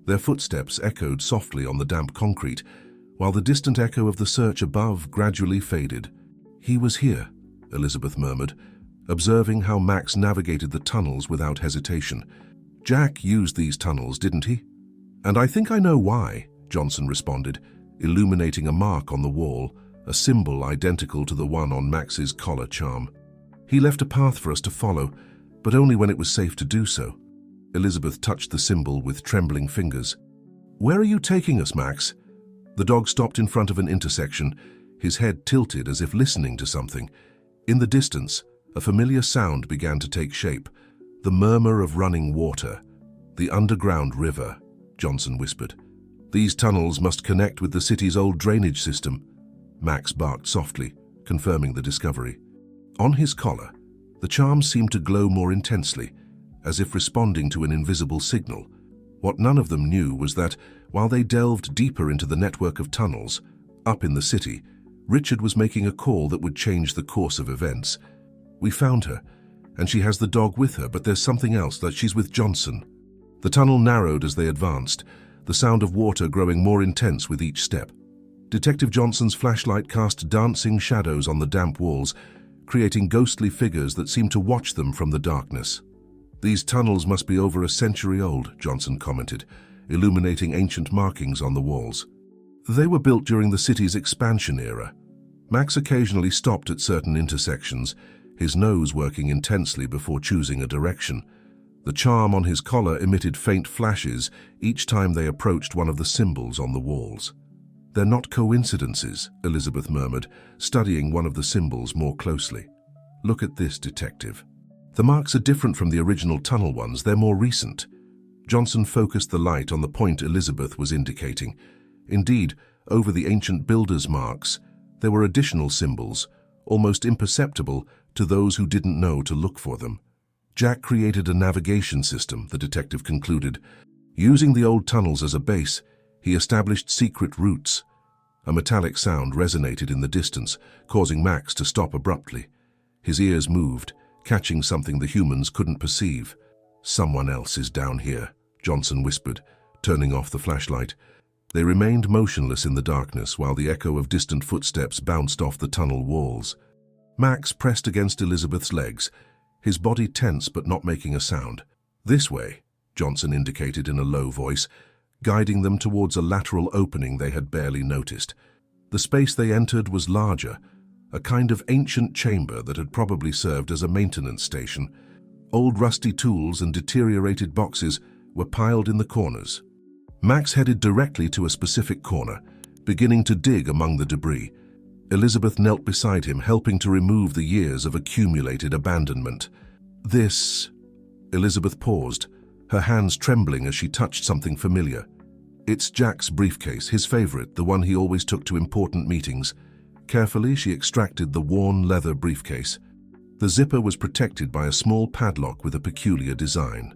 Their footsteps echoed softly on the damp concrete, while the distant echo of the search above gradually faded. "He was here," Elizabeth murmured, observing how Max navigated the tunnels without hesitation. "Jack used these tunnels, didn't he?" "And I think I know why," Johnson responded, illuminating a mark on the wall, a symbol identical to the one on Max's collar charm. "He left a path for us to follow, but only when it was safe to do so." Elizabeth touched the symbol with trembling fingers. "Where are you taking us, Max?" The dog stopped in front of an intersection, his head tilted as if listening to something. In the distance, a familiar sound began to take shape, the murmur of running water. "The underground river," Johnson whispered. "These tunnels must connect with the city's old drainage system." Max barked softly, confirming the discovery. On his collar, the charm seemed to glow more intensely, as if responding to an invisible signal. What none of them knew was that, while they delved deeper into the network of tunnels, up in the city, Richard was making a call that would change the course of events. "We found her, and she has the dog with her, but there's something else, that she's with Johnson." The tunnel narrowed as they advanced, the sound of water growing more intense with each step. Detective Johnson's flashlight cast dancing shadows on the damp walls, creating ghostly figures that seemed to watch them from the darkness. "These tunnels must be over a century old," Johnson commented, illuminating ancient markings on the walls. "They were built during the city's expansion era." Max occasionally stopped at certain intersections, his nose working intensely before choosing a direction. The charm on his collar emitted faint flashes each time they approached one of the symbols on the walls. "They're not coincidences," Elizabeth murmured, studying one of the symbols more closely. "Look at this, detective. The marks are different from the original tunnel ones, they're more recent." Johnson focused the light on the point Elizabeth was indicating. Indeed, over the ancient builders' marks, there were additional symbols, almost imperceptible to those who didn't know to look for them. Jack created a navigation system, the detective concluded. Using the old tunnels as a base, he established secret routes. A metallic sound resonated in the distance, causing Max to stop abruptly. His ears moved, catching something the humans couldn't perceive. "Someone else is down here," Johnson whispered, turning off the flashlight. They remained motionless in the darkness while the echo of distant footsteps bounced off the tunnel walls. Max pressed against Elizabeth's legs, his body tense but not making a sound. "This way," Johnson indicated in a low voice, guiding them towards a lateral opening they had barely noticed. The space they entered was larger, a kind of ancient chamber that had probably served as a maintenance station. Old rusty tools and deteriorated boxes were piled in the corners. Max headed directly to a specific corner, beginning to dig among the debris. Elizabeth knelt beside him, helping to remove the years of accumulated abandonment. "This..." Elizabeth paused, her hands trembling as she touched something familiar. "It's Jack's briefcase, his favorite, the one he always took to important meetings." Carefully, she extracted the worn leather briefcase. The zipper was protected by a small padlock with a peculiar design.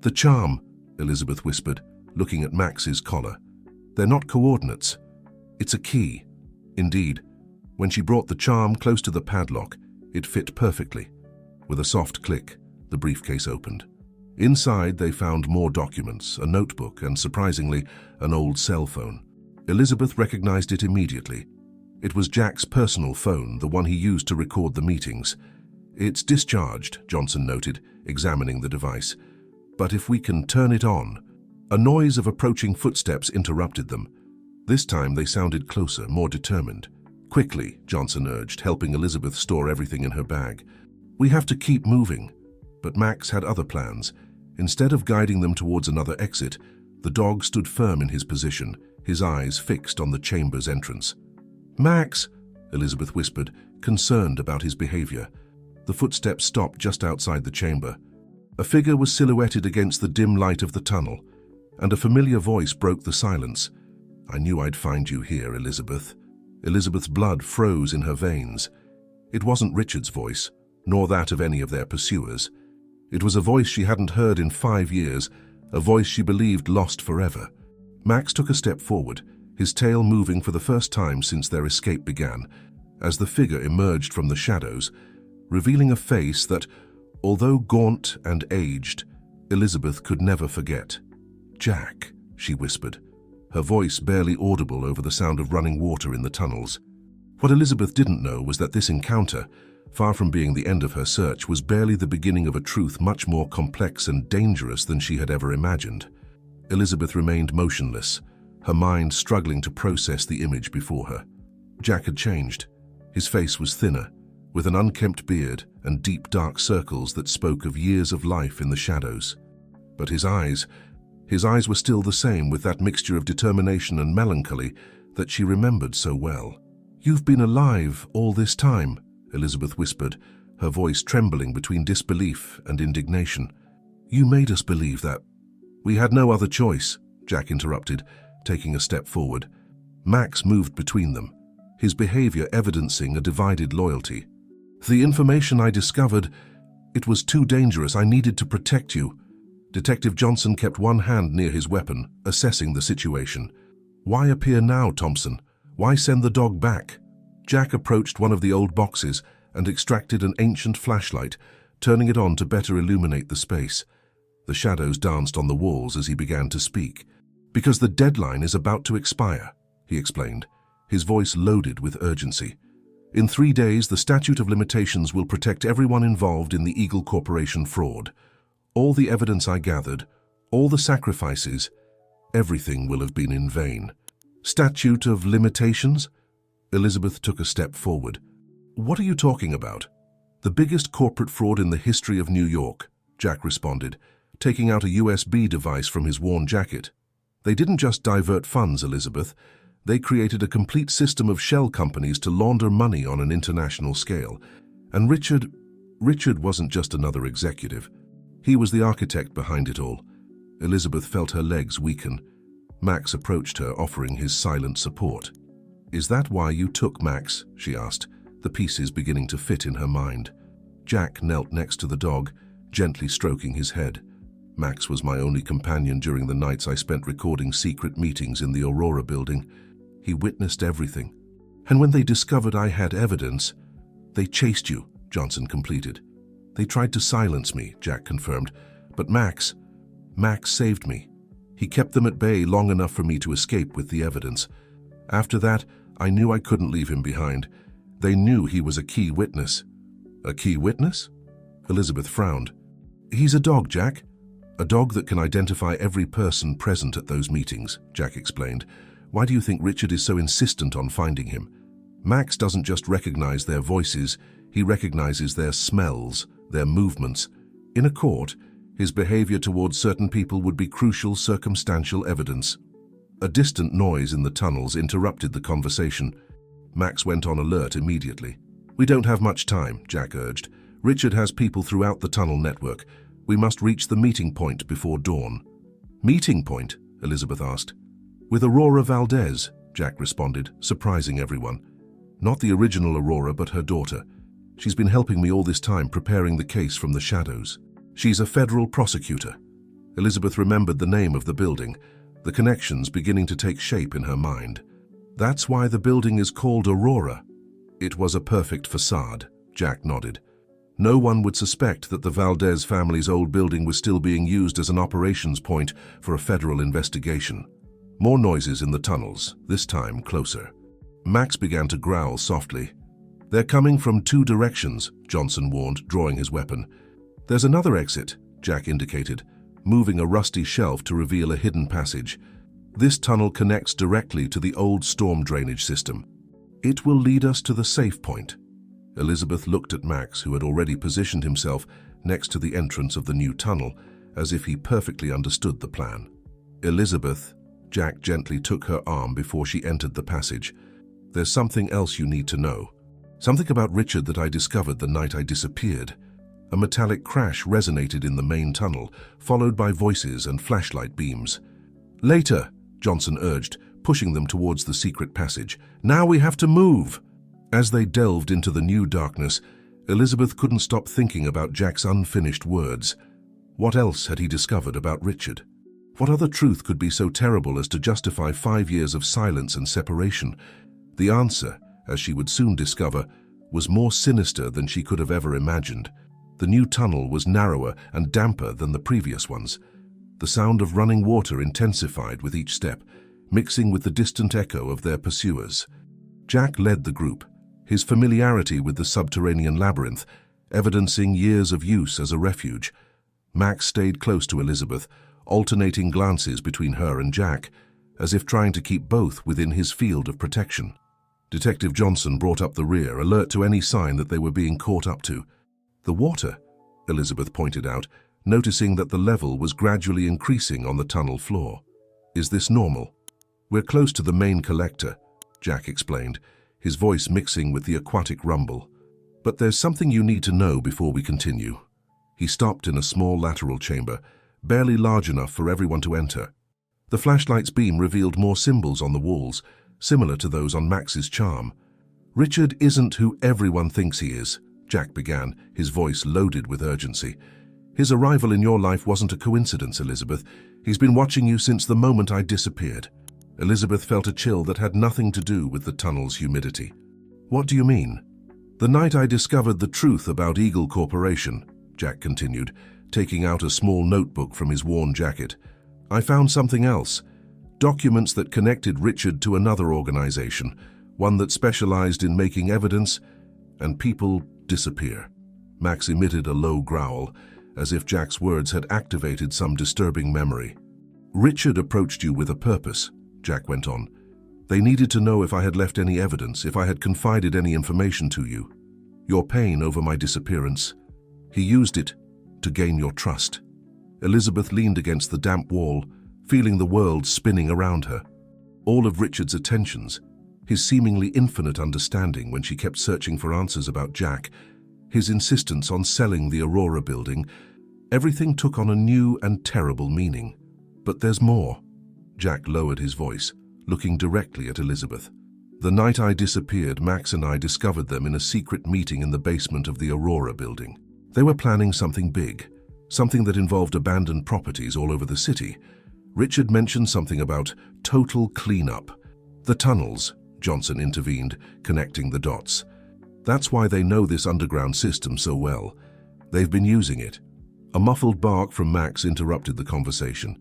"The charm," Elizabeth whispered, looking at Max's collar. "They're not coordinates. It's a key." Indeed, when she brought the charm close to the padlock, it fit perfectly. With a soft click, the briefcase opened. Inside, they found more documents, a notebook, and surprisingly, an old cell phone. Elizabeth recognized it immediately. It was Jack's personal phone, the one he used to record the meetings. "It's discharged," Johnson noted, examining the device. "But if we can turn it on..." A noise of approaching footsteps interrupted them. This time they sounded closer, more determined. "Quickly," Johnson urged, helping Elizabeth store everything in her bag. "We have to keep moving." But Max had other plans. Instead of guiding them towards another exit, the dog stood firm in his position, his eyes fixed on the chamber's entrance. "Max," Elizabeth whispered, concerned about his behavior. The footsteps stopped just outside the chamber. A figure was silhouetted against the dim light of the tunnel, and a familiar voice broke the silence. "I knew I'd find you here, Elizabeth." Elizabeth's blood froze in her veins. It wasn't Richard's voice, nor that of any of their pursuers. It was a voice she hadn't heard in 5 years, a voice she believed lost forever. Max took a step forward, his tail moving for the first time since their escape began, as the figure emerged from the shadows, revealing a face that, although gaunt and aged, Elizabeth could never forget. "Jack," she whispered, her voice barely audible over the sound of running water in the tunnels. What Elizabeth didn't know was that this encounter, far from being the end of her search, was barely the beginning of a truth much more complex and dangerous than she had ever imagined. Elizabeth remained motionless, her mind struggling to process the image before her. Jack had changed. His face was thinner, with an unkempt beard and deep dark circles that spoke of years of life in the shadows. But his eyes were still the same, with that mixture of determination and melancholy that she remembered so well. "You've been alive all this time," Elizabeth whispered, her voice trembling between disbelief and indignation. "You made us believe that." "We had no other choice," Jack interrupted, taking a step forward. Max moved between them, his behavior evidencing a divided loyalty. "The information I discovered, it was too dangerous. I needed to protect you." Detective Johnson kept one hand near his weapon, assessing the situation. "Why appear now, Thompson? Why send the dog back?" Jack approached one of the old boxes and extracted an ancient flashlight, turning it on to better illuminate the space. The shadows danced on the walls as he began to speak. "Because the deadline is about to expire," he explained, his voice loaded with urgency. "In 3 days, the statute of limitations will protect everyone involved in the Eagle Corporation fraud. All the evidence I gathered, all the sacrifices, everything will have been in vain." "Statute of limitations?" Elizabeth took a step forward. "What are you talking about?" "The biggest corporate fraud in the history of New York," Jack responded, taking out a USB device from his worn jacket. "They didn't just divert funds, Elizabeth. They created a complete system of shell companies to launder money on an international scale. And Richard wasn't just another executive. He was the architect behind it all." Elizabeth felt her legs weaken. Max approached her, offering his silent support. "Is that why you took Max?" she asked, the pieces beginning to fit in her mind. Jack knelt next to the dog, gently stroking his head. "Max was my only companion during the nights I spent recording secret meetings in the Aurora building. He witnessed everything. And when they discovered I had evidence—" "They chased you," Johnson completed. "They tried to silence me," Jack confirmed. "But Max saved me. He kept them at bay long enough for me to escape with the evidence. After that, I knew I couldn't leave him behind. They knew he was a key witness." "A key witness?" Elizabeth frowned. "He's a dog, Jack. A dog that can identify every person present at those meetings," Jack explained. "Why do you think Richard is so insistent on finding him? Max doesn't just recognize their voices, he recognizes their smells, their movements. In a court, his behavior towards certain people would be crucial circumstantial evidence." A distant noise in the tunnels interrupted the conversation. Max went on alert immediately. "We don't have much time," Jack urged. "Richard has people throughout the tunnel network. We must reach the meeting point before dawn." "Meeting point?" Elizabeth asked. "With Aurora Valdez," Jack responded, surprising everyone. "Not the original Aurora, but her daughter. She's been helping me all this time, preparing the case from the shadows. She's a federal prosecutor." Elizabeth remembered the name of the building, the connections beginning to take shape in her mind. "That's why the building is called Aurora." "It was a perfect facade," Jack nodded. "No one would suspect that the Valdez family's old building was still being used as an operations point for a federal investigation." More noises in the tunnels, this time closer. Max began to growl softly. "They're coming from 2 directions," Johnson warned, drawing his weapon. "There's another exit," Jack indicated, moving a rusty shelf to reveal a hidden passage. "This tunnel connects directly to the old storm drainage system. It will lead us to the safe point." Elizabeth looked at Max, who had already positioned himself next to the entrance of the new tunnel, as if he perfectly understood the plan. "Elizabeth," Jack gently took her arm before she entered the passage. "There's something else you need to know. Something about Richard that I discovered the night I disappeared." A metallic crash resonated in the main tunnel, followed by voices and flashlight beams. "Later," Johnson urged, pushing them towards the secret passage. "Now we have to move." As they delved into the new darkness, Elizabeth couldn't stop thinking about Jack's unfinished words. What else had he discovered about Richard? What other truth could be so terrible as to justify 5 years of silence and separation? The answer, as she would soon discover, was more sinister than she could have ever imagined. The new tunnel was narrower and damper than the previous ones. The sound of running water intensified with each step, mixing with the distant echo of their pursuers. Jack led the group, his familiarity with the subterranean labyrinth evidencing years of use as a refuge. Max stayed close to Elizabeth, alternating glances between her and Jack, as if trying to keep both within his field of protection. Detective Johnson brought up the rear, alert to any sign that they were being caught up to. "The water," Elizabeth pointed out, noticing that the level was gradually increasing on the tunnel floor. "Is this normal?" "We're close to the main collector," Jack explained, his voice mixing with the aquatic rumble. "But there's something you need to know before we continue." He stopped in a small lateral chamber, barely large enough for everyone to enter. The flashlight's beam revealed more symbols on the walls, similar to those on Max's charm. "Richard isn't who everyone thinks he is," Jack began, his voice loaded with urgency. "His arrival in your life wasn't a coincidence, Elizabeth. He's been watching you since the moment I disappeared." Elizabeth felt a chill that had nothing to do with the tunnel's humidity. "What do you mean?" "The night I discovered the truth about Eagle Corporation," Jack continued, taking out a small notebook from his worn jacket, "I found something else. Documents that connected Richard to another organization, one that specialized in making evidence and people disappear." Max emitted a low growl, as if Jack's words had activated some disturbing memory. "Richard approached you with a purpose," Jack went on. "They needed to know if I had left any evidence, if I had confided any information to you. Your pain over my disappearance. He used it to gain your trust." Elizabeth leaned against the damp wall, feeling the world spinning around her. All of Richard's attentions, his seemingly infinite understanding when she kept searching for answers about Jack, his insistence on selling the Aurora building, everything took on a new and terrible meaning. "But there's more." Jack lowered his voice, looking directly at Elizabeth. "The night I disappeared, Max and I discovered them in a secret meeting in the basement of the Aurora building. They were planning something big, something that involved abandoned properties all over the city. Richard mentioned something about total cleanup. The tunnels," Johnson intervened, connecting the dots. "That's why they know this underground system so well. They've been using it." A muffled bark from Max interrupted the conversation.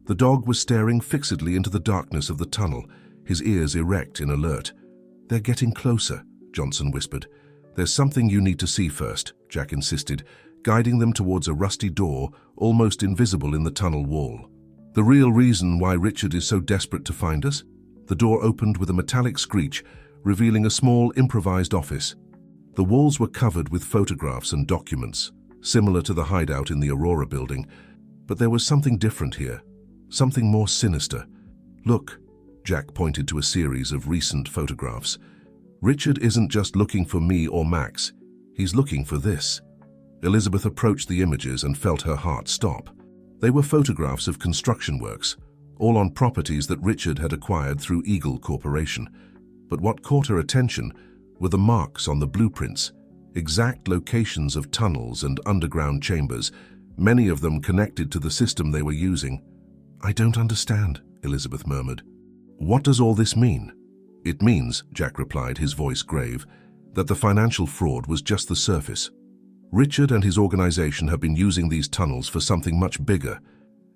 The dog was staring fixedly into the darkness of the tunnel, his ears erect in alert. "They're getting closer," Johnson whispered. "There's something you need to see first," Jack insisted, guiding them towards a rusty door almost invisible in the tunnel wall. "The real reason why Richard is so desperate to find us?" The door opened with a metallic screech, revealing a small improvised office. The walls were covered with photographs and documents, similar to the hideout in the Aurora building, but there was something different here, something more sinister. "Look," Jack pointed to a series of recent photographs. "Richard isn't just looking for me or Max, he's looking for this." Elizabeth approached the images and felt her heart stop. They were photographs of construction works, all on properties that Richard had acquired through Eagle Corporation. But what caught her attention were the marks on the blueprints, exact locations of tunnels and underground chambers, many of them connected to the system they were using. "I don't understand," Elizabeth murmured. "What does all this mean?" "It means," Jack replied, his voice grave, "that the financial fraud was just the surface. Richard and his organization have been using these tunnels for something much bigger,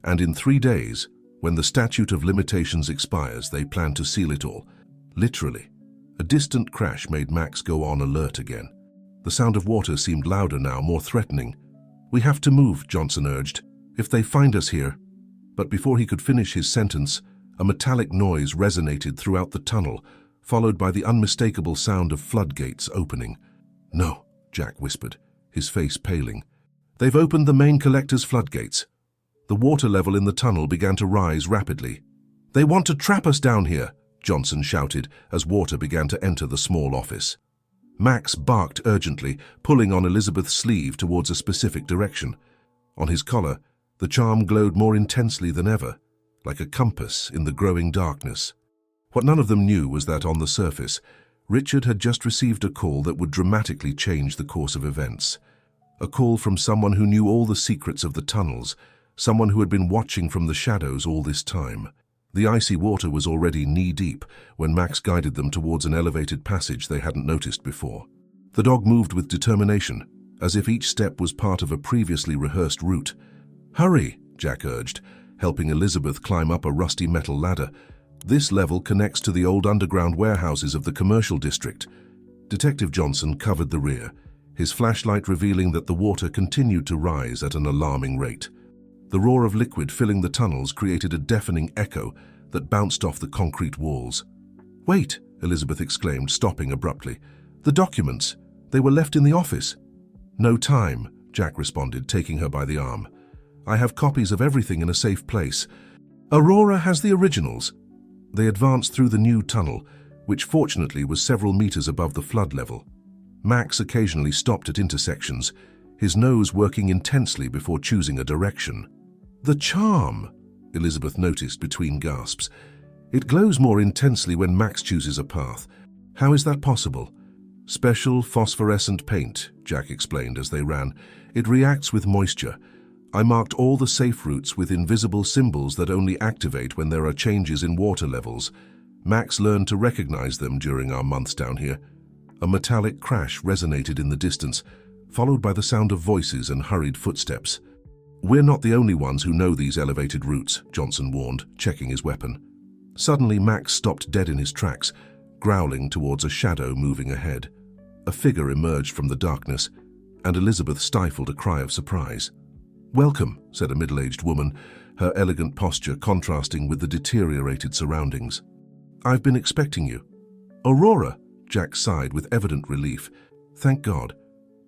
and in 3 days, when the statute of limitations expires, they plan to seal it all. Literally." A distant crash made Max go on alert again. The sound of water seemed louder now, more threatening. "We have to move," Johnson urged. "If they find us here." But before he could finish his sentence, a metallic noise resonated throughout the tunnel, followed by the unmistakable sound of floodgates opening. "No," Jack whispered, his face paling. "They've opened the main collector's floodgates." The water level in the tunnel began to rise rapidly. "They want to trap us down here," Johnson shouted as water began to enter the small office. Max barked urgently, pulling on Elizabeth's sleeve towards a specific direction. On his collar, the charm glowed more intensely than ever, like a compass in the growing darkness. What none of them knew was that on the surface, Richard had just received a call that would dramatically change the course of events. A call from someone who knew all the secrets of the tunnels, someone who had been watching from the shadows all this time. The icy water was already knee-deep when Max guided them towards an elevated passage they hadn't noticed before. The dog moved with determination, as if each step was part of a previously rehearsed route. "Hurry," Jack urged, helping Elizabeth climb up a rusty metal ladder. "This level connects to the old underground warehouses of the commercial district." Detective Johnson covered the rear, his flashlight revealing that the water continued to rise at an alarming rate. The roar of liquid filling the tunnels created a deafening echo that bounced off the concrete walls. "Wait," Elizabeth exclaimed, stopping abruptly. "The documents. They were left in the office." "No time," Jack responded, taking her by the arm. "I have copies of everything in a safe place. Aurora has the originals." They advanced through the new tunnel, which fortunately was several meters above the flood level. Max occasionally stopped at intersections, his nose working intensely before choosing a direction. "The charm," Elizabeth noticed between gasps. "It glows more intensely when Max chooses a path. How is that possible?" "Special phosphorescent paint," Jack explained as they ran. "It reacts with moisture. I marked all the safe routes with invisible symbols that only activate when there are changes in water levels. Max learned to recognize them during our months down here." A metallic crash resonated in the distance, followed by the sound of voices and hurried footsteps. "We're not the only ones who know these elevated routes," Johnson warned, checking his weapon. Suddenly, Max stopped dead in his tracks, growling towards a shadow moving ahead. A figure emerged from the darkness, and Elizabeth stifled a cry of surprise. "Welcome," said a middle-aged woman, her elegant posture contrasting with the deteriorated surroundings. "I've been expecting you." "Aurora," Jack sighed with evident relief. "Thank God."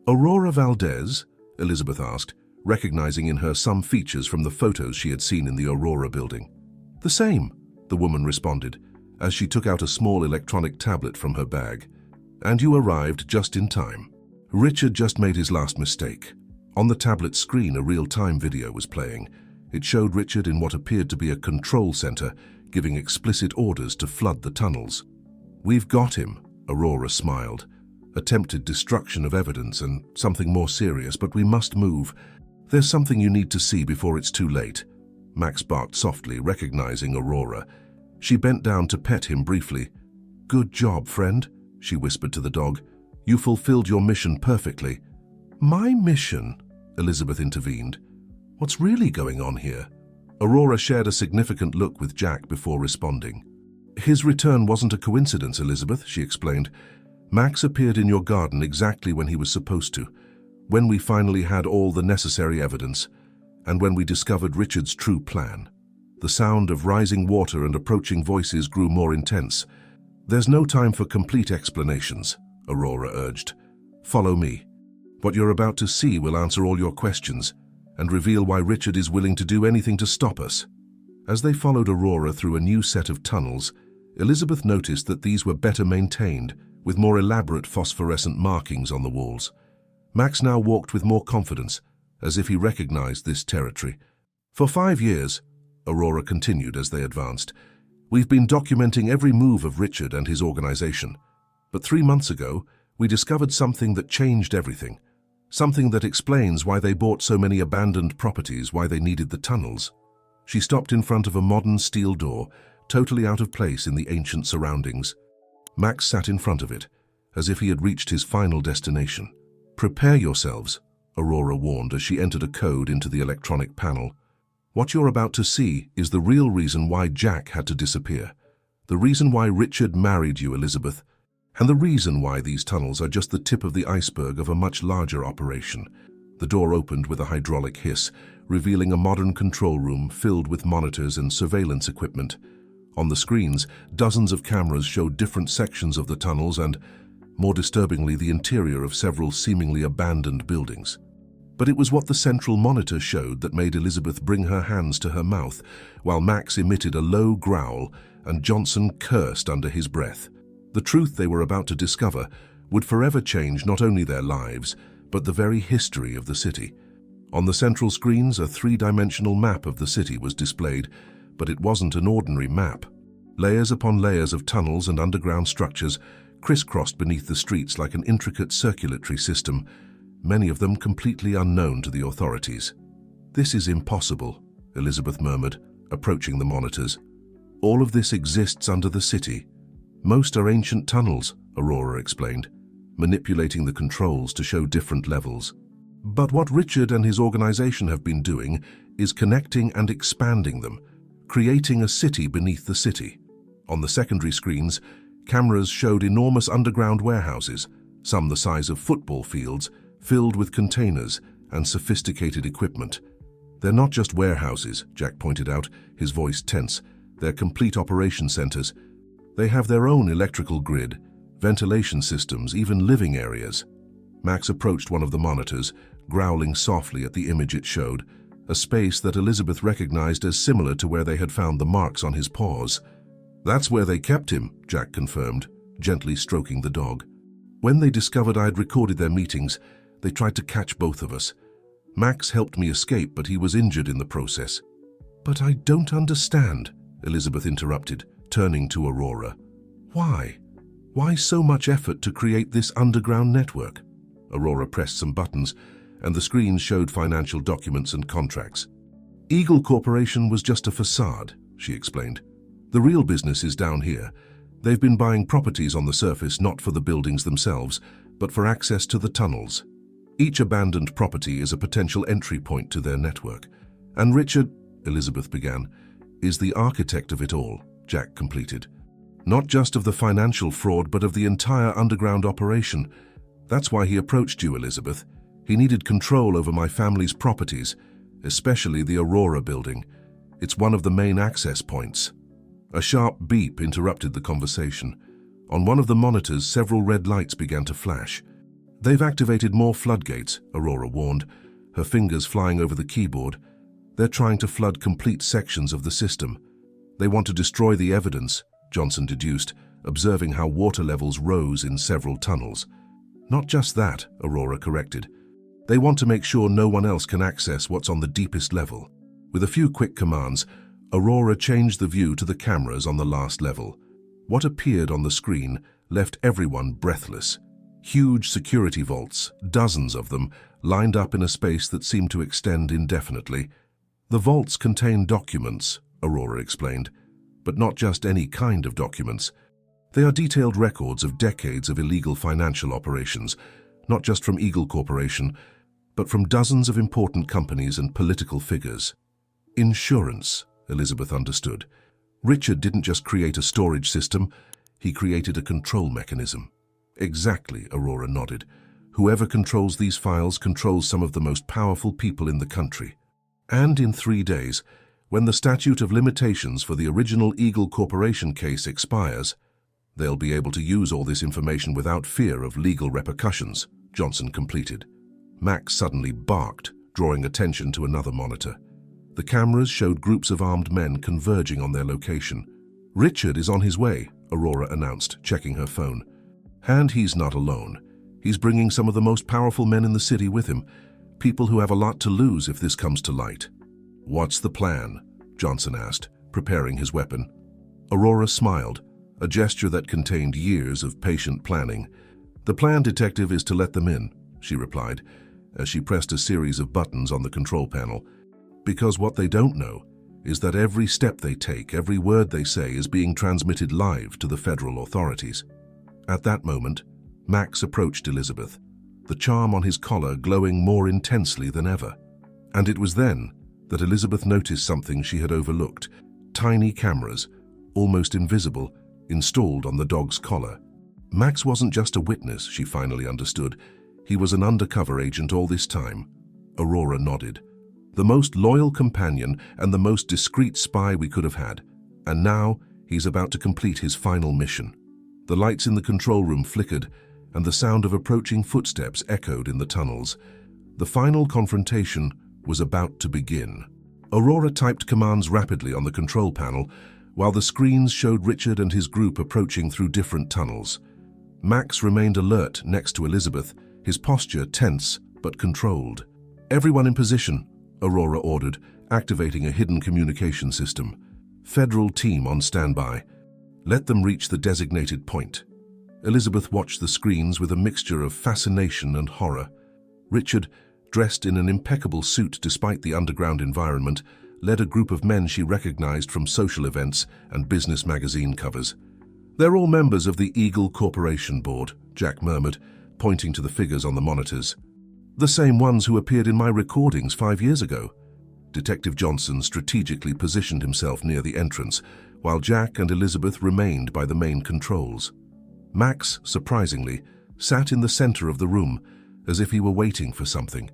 "Aurora Valdez?" Elizabeth asked, recognizing in her some features from the photos she had seen in the Aurora building. "The same," the woman responded, as she took out a small electronic tablet from her bag. "And you arrived just in time." Richard just made his last mistake. On the tablet screen, a real-time video was playing. It showed Richard in what appeared to be a control center, giving explicit orders to flood the tunnels. "We've got him," Aurora smiled. "Attempted destruction of evidence and something more serious, but we must move. There's something you need to see before it's too late." Max barked softly, recognizing Aurora. She bent down to pet him briefly. "Good job, friend," she whispered to the dog. "You fulfilled your mission perfectly." "My mission?" Elizabeth intervened. "What's really going on here?" Aurora shared a significant look with Jack before responding. "His return wasn't a coincidence, Elizabeth," she explained. "Max appeared in your garden exactly when he was supposed to, when we finally had all the necessary evidence, and when we discovered Richard's true plan." The sound of rising water and approaching voices grew more intense. "There's no time for complete explanations," Aurora urged. "Follow me. What you're about to see will answer all your questions and reveal why Richard is willing to do anything to stop us." As they followed Aurora through a new set of tunnels, Elizabeth noticed that these were better maintained, with more elaborate phosphorescent markings on the walls. Max now walked with more confidence, as if he recognized this territory. "For 5 years," Aurora continued as they advanced, "we've been documenting every move of Richard and his organization. But 3 months ago, we discovered something that changed everything. Something that explains why they bought so many abandoned properties, why they needed the tunnels." She stopped in front of a modern steel door, totally out of place in the ancient surroundings. Max sat in front of it, as if he had reached his final destination. "Prepare yourselves," Aurora warned as she entered a code into the electronic panel. "What you're about to see is the real reason why Jack had to disappear. The reason why Richard married you, Elizabeth. And the reason why these tunnels are just the tip of the iceberg of a much larger operation." The door opened with a hydraulic hiss, revealing a modern control room filled with monitors and surveillance equipment. On the screens, dozens of cameras showed different sections of the tunnels and, more disturbingly, the interior of several seemingly abandoned buildings. But it was what the central monitor showed that made Elizabeth bring her hands to her mouth, while Max emitted a low growl and Johnson cursed under his breath. The truth they were about to discover would forever change not only their lives, but the very history of the city. On the central screens, a three-dimensional map of the city was displayed, but it wasn't an ordinary map. Layers upon layers of tunnels and underground structures crisscrossed beneath the streets like an intricate circulatory system, many of them completely unknown to the authorities. "This is impossible," Elizabeth murmured, approaching the monitors. "All of this exists under the city. Most are ancient tunnels," Aurora explained, manipulating the controls to show different levels. "But what Richard and his organization have been doing is connecting and expanding them, creating a city beneath the city." On the secondary screens, cameras showed enormous underground warehouses, some the size of football fields, filled with containers and sophisticated equipment. "They're not just warehouses," Jack pointed out, his voice tense. "They're complete operation centers. They have their own electrical grid, ventilation systems, even living areas." Max approached one of the monitors, growling softly at the image it showed, a space that Elizabeth recognized as similar to where they had found the marks on his paws. "That's where they kept him," Jack confirmed, gently stroking the dog. "When they discovered I had recorded their meetings, they tried to catch both of us. Max helped me escape, but he was injured in the process." "But I don't understand," Elizabeth interrupted, turning to Aurora. "Why? Why so much effort to create this underground network?" Aurora pressed some buttons, and the screens showed financial documents and contracts. "Eagle Corporation was just a facade," she explained. "The real business is down here. They've been buying properties on the surface not for the buildings themselves, but for access to the tunnels. Each abandoned property is a potential entry point to their network. And Richard," Elizabeth began, "is the architect of it all," Jack completed. "Not just of the financial fraud, but of the entire underground operation. That's why he approached you, Elizabeth. He needed control over my family's properties, especially the Aurora building. It's one of the main access points." A sharp beep interrupted the conversation. On one of the monitors, several red lights began to flash. "They've activated more floodgates," Aurora warned, her fingers flying over the keyboard. "They're trying to flood complete sections of the system. They want to destroy the evidence," Johnson deduced, observing how water levels rose in several tunnels. "Not just that," Aurora corrected. "They want to make sure no one else can access what's on the deepest level." With a few quick commands, Aurora changed the view to the cameras on the last level. What appeared on the screen left everyone breathless. Huge security vaults, dozens of them, lined up in a space that seemed to extend indefinitely. "The vaults contain documents," Aurora explained, "but not just any kind of documents. They are detailed records of decades of illegal financial operations, not just from Eagle Corporation, but from dozens of important companies and political figures." "Insurance," Elizabeth understood. "Richard didn't just create a storage system, he created a control mechanism." "Exactly," Aurora nodded. "Whoever controls these files controls some of the most powerful people in the country. And in 3 days, when the statute of limitations for the original Eagle Corporation case expires, they'll be able to use all this information without fear of legal repercussions," Johnson completed. Max suddenly barked, drawing attention to another monitor. The cameras showed groups of armed men converging on their location. "Richard is on his way," Aurora announced, checking her phone. "And he's not alone. He's bringing some of the most powerful men in the city with him, people who have a lot to lose if this comes to light." "What's the plan?" Johnson asked, preparing his weapon. Aurora smiled, a gesture that contained years of patient planning. "The plan, Detective, is to let them in," she replied, as she pressed a series of buttons on the control panel. "Because what they don't know is that every step they take, every word they say is being transmitted live to the federal authorities." At that moment, Max approached Elizabeth, the charm on his collar glowing more intensely than ever. And it was then that Elizabeth noticed something she had overlooked: tiny cameras, almost invisible, installed on the dog's collar. Max wasn't just a witness, she finally understood. He was an undercover agent all this time. Aurora nodded. "The most loyal companion and the most discreet spy we could have had. And now he's about to complete his final mission." The lights in the control room flickered, and the sound of approaching footsteps echoed in the tunnels. The final confrontation was about to begin. Aurora typed commands rapidly on the control panel, while the screens showed Richard and his group approaching through different tunnels. Max remained alert next to Elizabeth, his posture tense but controlled. "Everyone in position," Aurora ordered, activating a hidden communication system. "Federal team on standby. Let them reach the designated point." Elizabeth watched the screens with a mixture of fascination and horror. Richard, dressed in an impeccable suit despite the underground environment, led a group of men she recognized from social events and business magazine covers. "They're all members of the Eagle Corporation board," Jack murmured, pointing to the figures on the monitors. "The same ones who appeared in my recordings 5 years ago." Detective Johnson strategically positioned himself near the entrance, while Jack and Elizabeth remained by the main controls. Max, surprisingly, sat in the center of the room, as if he were waiting for something.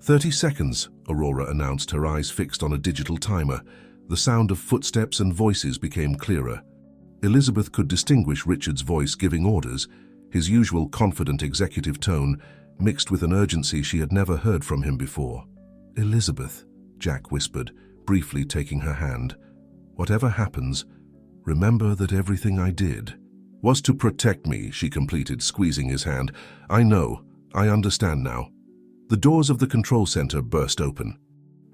30 seconds, Aurora announced, her eyes fixed on a digital timer. The sound of footsteps and voices became clearer. Elizabeth could distinguish Richard's voice giving orders, his usual confident executive tone, mixed with an urgency she had never heard from him before. "Elizabeth," Jack whispered, briefly taking her hand. "Whatever happens, remember that everything I did was to protect me," she completed, squeezing his hand. "I know. I understand now." The doors of the control center burst open.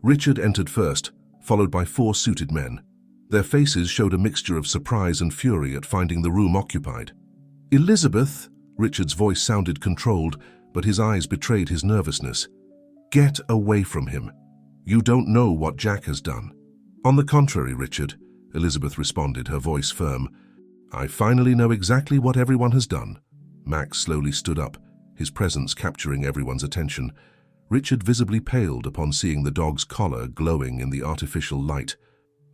Richard entered first, followed by 4 suited men. Their faces showed a mixture of surprise and fury at finding the room occupied. "Elizabeth," Richard's voice sounded controlled, but his eyes betrayed his nervousness. "Get away from him. You don't know what Jack has done." "On the contrary, Richard," Elizabeth responded, her voice firm. "I finally know exactly what everyone has done." Max slowly stood up, his presence capturing everyone's attention. Richard visibly paled upon seeing the dog's collar glowing in the artificial light.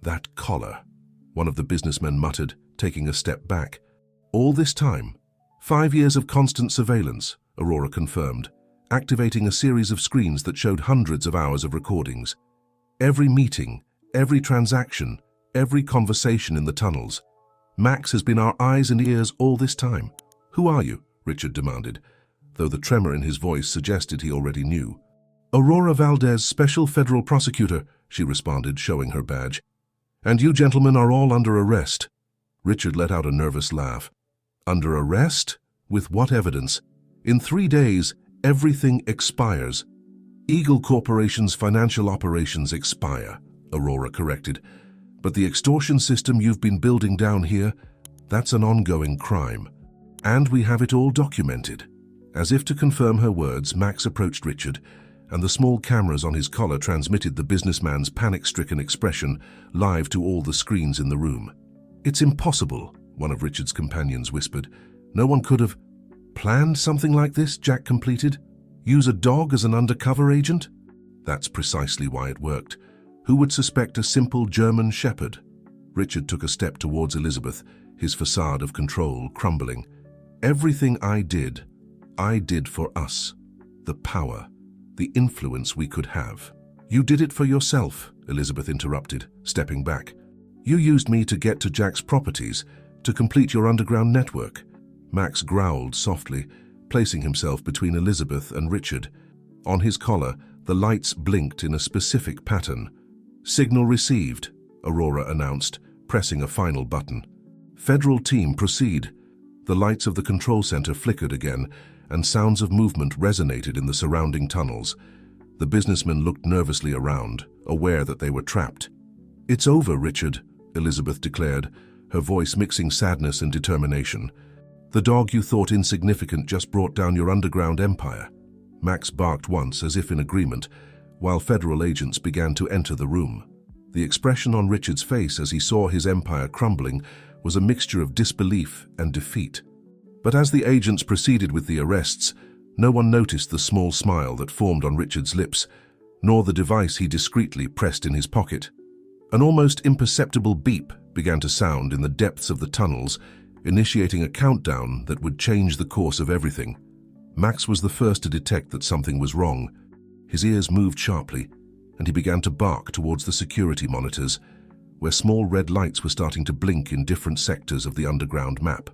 "That collar," one of the businessmen muttered, taking a step back. "All this time, 5 years of constant surveillance," Aurora confirmed, activating a series of screens that showed hundreds of hours of recordings. Every meeting, every transaction, every conversation in the tunnels. "Max has been our eyes and ears all this time." "Who are you?" Richard demanded, though the tremor in his voice suggested he already knew. "Aurora Valdez, Special Federal Prosecutor," she responded, showing her badge. "And you gentlemen are all under arrest." Richard let out a nervous laugh. "Under arrest? With what evidence? In 3 days, everything expires." "Eagle Corporation's financial operations expire," Aurora corrected. "But the extortion system you've been building down here, that's an ongoing crime. And we have it all documented." As if to confirm her words, Max approached Richard, and the small cameras on his collar transmitted the businessman's panic-stricken expression live to all the screens in the room. "It's impossible," one of Richard's companions whispered. "No one could have planned something like this," Jack completed. "Use a dog as an undercover agent?" "That's precisely why it worked. Who would suspect a simple German shepherd?" Richard took a step towards Elizabeth, his facade of control crumbling. "Everything I did for us. The power, the influence we could have." "You did it for yourself," Elizabeth interrupted, stepping back. "You used me to get to Jack's properties, to complete your underground network." Max growled softly, placing himself between Elizabeth and Richard. On his collar, the lights blinked in a specific pattern. "Signal received," Aurora announced, pressing a final button. "Federal team, proceed." The lights of the control center flickered again, and sounds of movement resonated in the surrounding tunnels. The businessmen looked nervously around, aware that they were trapped. "It's over, Richard," Elizabeth declared, her voice mixing sadness and determination. "The dog you thought insignificant just brought down your underground empire." Max barked once, as if in agreement, while federal agents began to enter the room. The expression on Richard's face as he saw his empire crumbling was a mixture of disbelief and defeat. But as the agents proceeded with the arrests, no one noticed the small smile that formed on Richard's lips, nor the device he discreetly pressed in his pocket. An almost imperceptible beep began to sound in the depths of the tunnels, initiating a countdown that would change the course of everything. Max was the first to detect that something was wrong. His ears moved sharply, and he began to bark towards the security monitors, where small red lights were starting to blink in different sectors of the underground map.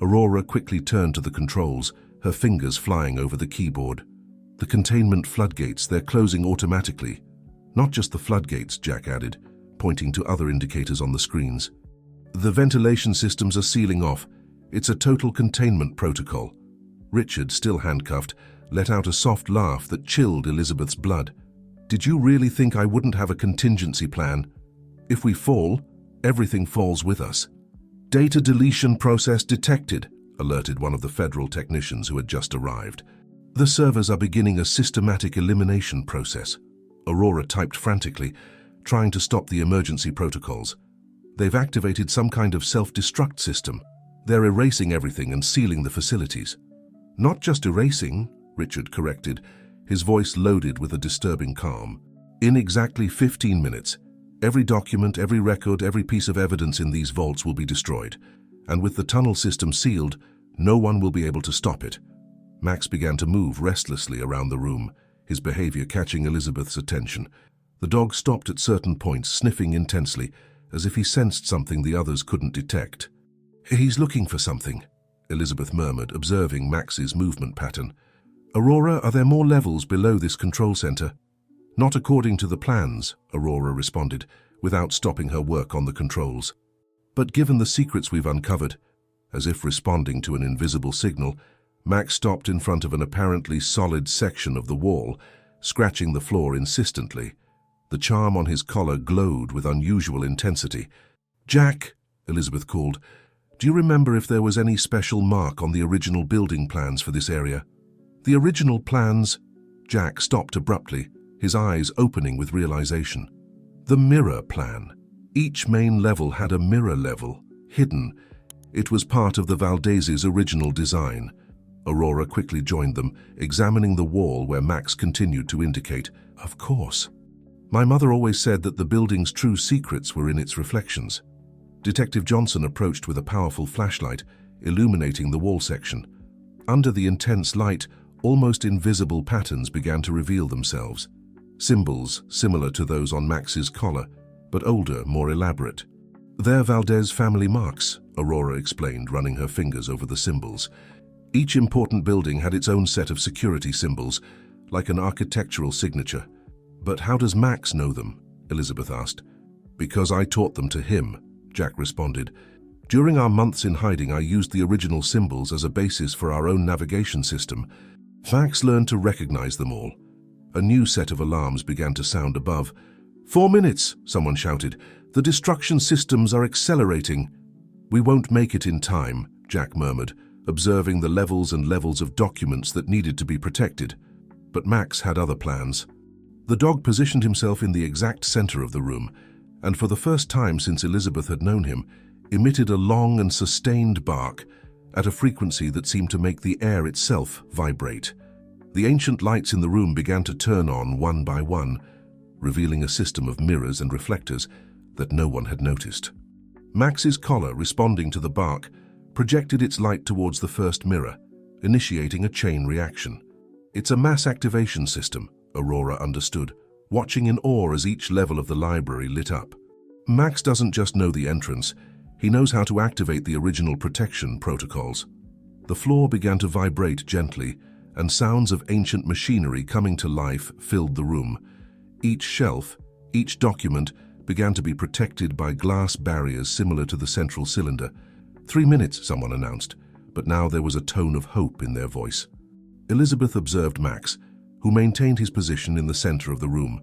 Aurora quickly turned to the controls, her fingers flying over the keyboard. "The containment floodgates, they're closing automatically." "Not just the floodgates," Jack added, pointing to other indicators on the screens. "The ventilation systems are sealing off. It's a total containment protocol. Richard, still handcuffed, let out a soft laugh that chilled Elizabeth's blood. Did you really think I wouldn't have a contingency plan? If we fall, everything falls with us. Data deletion process detected, alerted one of the federal technicians who had just arrived. The servers are beginning a systematic elimination process. Aurora typed frantically, trying to stop the emergency protocols. They've activated some kind of self-destruct system. They're erasing everything and sealing the facilities. Not just erasing, Richard corrected, his voice loaded with a disturbing calm. In exactly 15 minutes, every document, every record, every piece of evidence in these vaults will be destroyed. And with the tunnel system sealed, no one will be able to stop it. Max began to move restlessly around the room, his behavior catching Elizabeth's attention. The dog stopped at certain points, sniffing intensely, as if he sensed something the others couldn't detect. "He's looking for something," Elizabeth murmured, observing Max's movement pattern. "Aurora, are there more levels below this control center?" "Not according to the plans," Aurora responded, without stopping her work on the controls. "But given the secrets we've uncovered," as if responding to an invisible signal, Max stopped in front of an apparently solid section of the wall, scratching the floor insistently. The charm on his collar glowed with unusual intensity. "Jack," Elizabeth called, "do you remember if there was any special mark on the original building plans for this area?" "The original plans?" Jack stopped abruptly, his eyes opening with realization. "The mirror plan. Each main level had a mirror level, hidden. It was part of the Valdez's original design." Aurora quickly joined them, examining the wall where Max continued to indicate, "Of course. My mother always said that the building's true secrets were in its reflections." Detective Johnson approached with a powerful flashlight, illuminating the wall section. Under the intense light, almost invisible patterns began to reveal themselves. Symbols similar to those on Max's collar, but older, more elaborate. "They're Valdez family marks," Aurora explained, running her fingers over the symbols. Each important building had its own set of security symbols, like an architectural signature. "But how does Max know them?" Elizabeth asked. "Because I taught them to him," Jack responded. "During our months in hiding, I used the original symbols as a basis for our own navigation system. Max learned to recognize them all." A new set of alarms began to sound above. "4 minutes," someone shouted. "The destruction systems are accelerating." "We won't make it in time," Jack murmured, observing the levels and levels of documents that needed to be protected. But Max had other plans. The dog positioned himself in the exact center of the room, and for the first time since Elizabeth had known him, emitted a long and sustained bark at a frequency that seemed to make the air itself vibrate. The ancient lights in the room began to turn on one by one, revealing a system of mirrors and reflectors that no one had noticed. Max's collar, responding to the bark, projected its light towards the first mirror, initiating a chain reaction. "It's a mass activation system," Aurora understood, watching in awe as each level of the library lit up. "Max doesn't just know the entrance, he knows how to activate the original protection protocols." The floor began to vibrate gently, and sounds of ancient machinery coming to life filled the room. Each shelf, each document, began to be protected by glass barriers similar to the central cylinder. 3 minutes, someone announced, but now there was a tone of hope in their voice. Elizabeth observed Max, who maintained his position in the center of the room,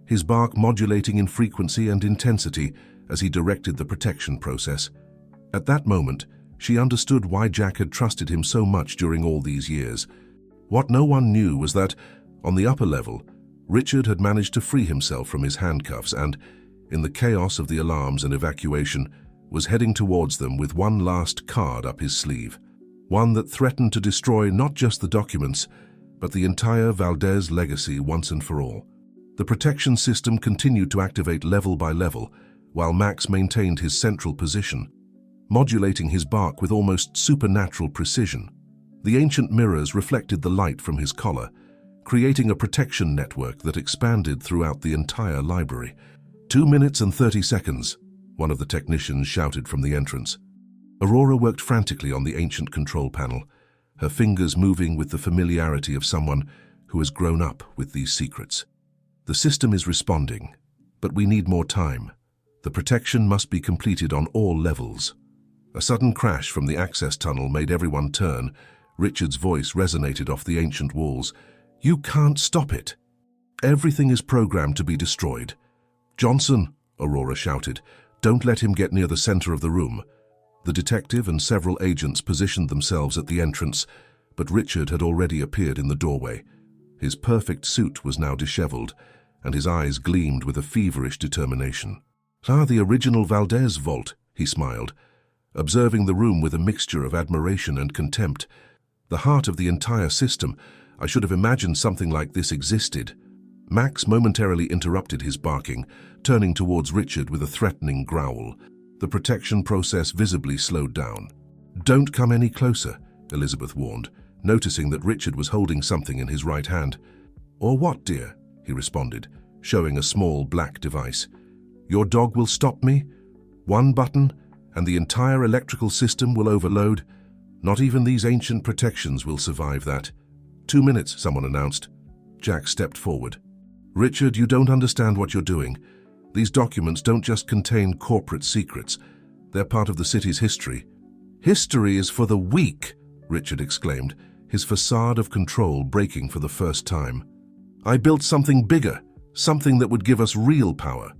his bark modulating in frequency and intensity as he directed the protection process. At that moment, she understood why Jack had trusted him so much during all these years. What no one knew was that, on the upper level, Richard had managed to free himself from his handcuffs and, in the chaos of the alarms and evacuation, was heading towards them with one last card up his sleeve, one that threatened to destroy not just the documents, but the entire Valdez legacy once and for all. The protection system continued to activate level by level, while Max maintained his central position, modulating his bark with almost supernatural precision. The ancient mirrors reflected the light from his collar, creating a protection network that expanded throughout the entire library. 2 minutes and 30 seconds, one of the technicians shouted from the entrance. Aurora worked frantically on the ancient control panel, her fingers moving with the familiarity of someone who has grown up with these secrets. "The system is responding, but we need more time. The protection must be completed on all levels." A sudden crash from the access tunnel made everyone turn. Richard's voice resonated off the ancient walls. "You can't stop it. Everything is programmed to be destroyed." "Johnson," Aurora shouted, "don't let him get near the center of the room." The detective and several agents positioned themselves at the entrance, but Richard had already appeared in the doorway. His perfect suit was now disheveled, and his eyes gleamed with a feverish determination. "Ah, the original Valdez vault," he smiled, observing the room with a mixture of admiration and contempt. "The heart of the entire system. I should have imagined something like this existed." Max momentarily interrupted his barking, turning towards Richard with a threatening growl. The protection process visibly slowed down. "Don't come any closer," Elizabeth warned, noticing that Richard was holding something in his right hand. "Or what, dear?" he responded, showing a small black device. "Your dog will stop me? One button, and the entire electrical system will overload. Not even these ancient protections will survive that." "2 minutes," someone announced. Jack stepped forward. "Richard, you don't understand what you're doing. These documents don't just contain corporate secrets. They're part of the city's history." "History is for the weak," Richard exclaimed, his facade of control breaking for the first time. "I built something bigger, something that would give us real power."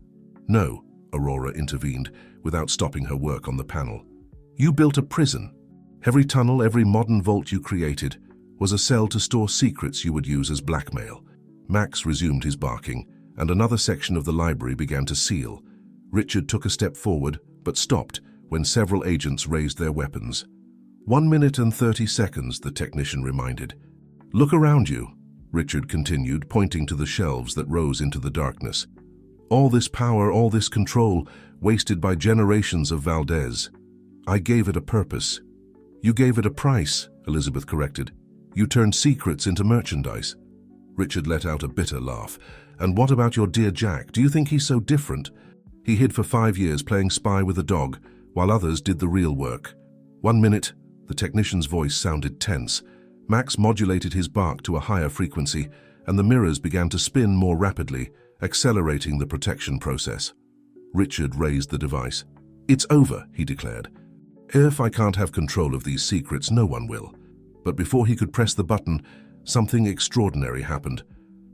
"No," Aurora intervened, without stopping her work on the panel. "You built a prison. Every tunnel, every modern vault you created was a cell to store secrets you would use as blackmail." Max resumed his barking, and another section of the library began to seal. Richard took a step forward, but stopped when several agents raised their weapons. 1 minute and 30 seconds, the technician reminded. "Look around you," Richard continued, pointing to the shelves that rose into the darkness. "All this power, all this control, wasted by generations of Valdez. I gave it a purpose." "You gave it a price," Elizabeth corrected. "You turned secrets into merchandise." Richard let out a bitter laugh. "And what about your dear Jack? Do you think he's so different? He hid for 5 years playing spy with a dog, while others did the real work." 1 minute, the technician's voice sounded tense. Max modulated his bark to a higher frequency, and the mirrors began to spin more rapidly, accelerating the protection process. Richard raised the device. "It's over," he declared. "If I can't have control of these secrets, no one will." But before he could press the button, something extraordinary happened.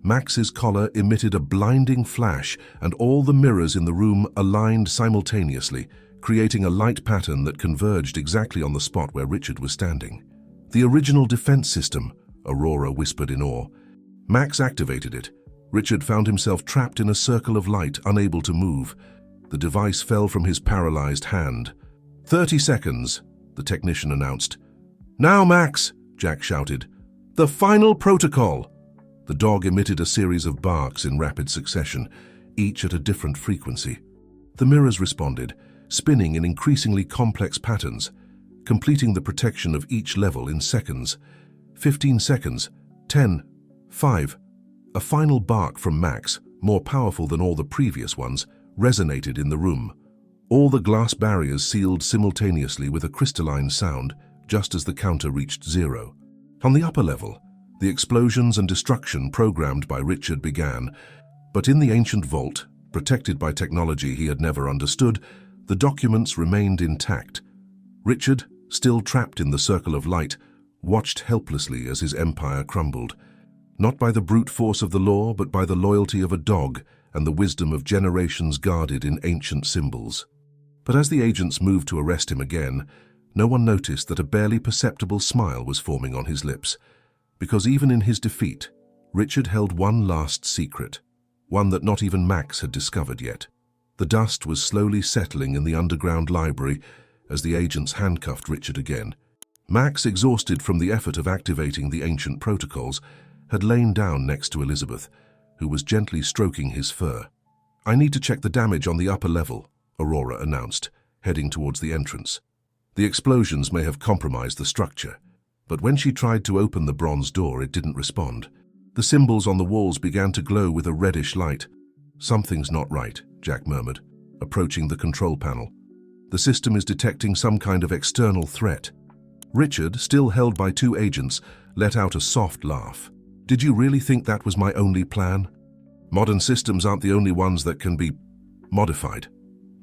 Max's collar emitted a blinding flash, and all the mirrors in the room aligned simultaneously, creating a light pattern that converged exactly on the spot where Richard was standing. "The original defense system," Aurora whispered in awe. Max activated it. Richard found himself trapped in a circle of light, unable to move. The device fell from his paralyzed hand. 30 seconds, the technician announced. "Now, Max," Jack shouted. "The final protocol." The dog emitted a series of barks in rapid succession, each at a different frequency. The mirrors responded, spinning in increasingly complex patterns, completing the protection of each level in seconds. 15 seconds, 10, 5. A final bark from Max, more powerful than all the previous ones, resonated in the room. All the glass barriers sealed simultaneously with a crystalline sound, just as the counter reached 0. On the upper level, the explosions and destruction programmed by Richard began, but in the ancient vault, protected by technology he had never understood, the documents remained intact. Richard, still trapped in the circle of light, watched helplessly as his empire crumbled, not by the brute force of the law, but by the loyalty of a dog and the wisdom of generations guarded in ancient symbols. But as the agents moved to arrest him again, no one noticed that a barely perceptible smile was forming on his lips, because even in his defeat, Richard held one last secret, one that not even Max had discovered yet. The dust was slowly settling in the underground library as the agents handcuffed Richard again. Max, exhausted from the effort of activating the ancient protocols, had lain down next to Elizabeth, who was gently stroking his fur. "I need to check the damage on the upper level," Aurora announced, heading towards the entrance. The explosions may have compromised the structure, but when she tried to open the bronze door, it didn't respond. The symbols on the walls began to glow with a reddish light. "Something's not right," Jack murmured, approaching the control panel. "The system is detecting some kind of external threat." Richard, still held by 2 agents, let out a soft laugh. "Did you really think that was my only plan? Modern systems aren't the only ones that can be modified."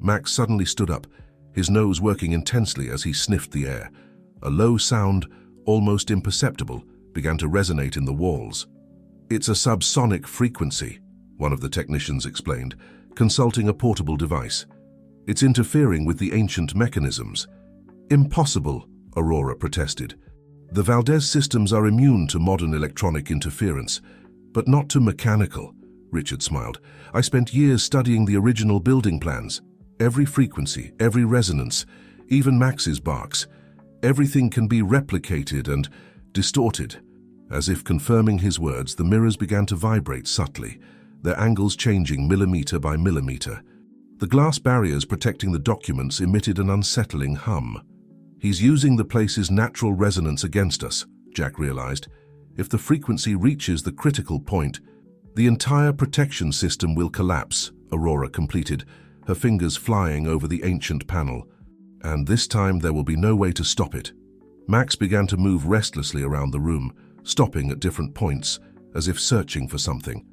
Max suddenly stood up, his nose working intensely as he sniffed the air. A low sound, almost imperceptible, began to resonate in the walls. "It's a subsonic frequency," one of the technicians explained, consulting a portable device. "It's interfering with the ancient mechanisms." "Impossible," Aurora protested. "The Valdez systems are immune to modern electronic interference, but not to mechanical," Richard smiled. "I spent years studying the original building plans. Every frequency, every resonance, even Max's barks, everything can be replicated and distorted." As if confirming his words, the mirrors began to vibrate subtly, their angles changing millimeter by millimeter. The glass barriers protecting the documents emitted an unsettling hum. "He's using the place's natural resonance against us," Jack realized. "If the frequency reaches the critical point, the entire protection system will collapse," Aurora completed, her fingers flying over the ancient panel. "And this time there will be no way to stop it." Max began to move restlessly around the room, stopping at different points, as if searching for something.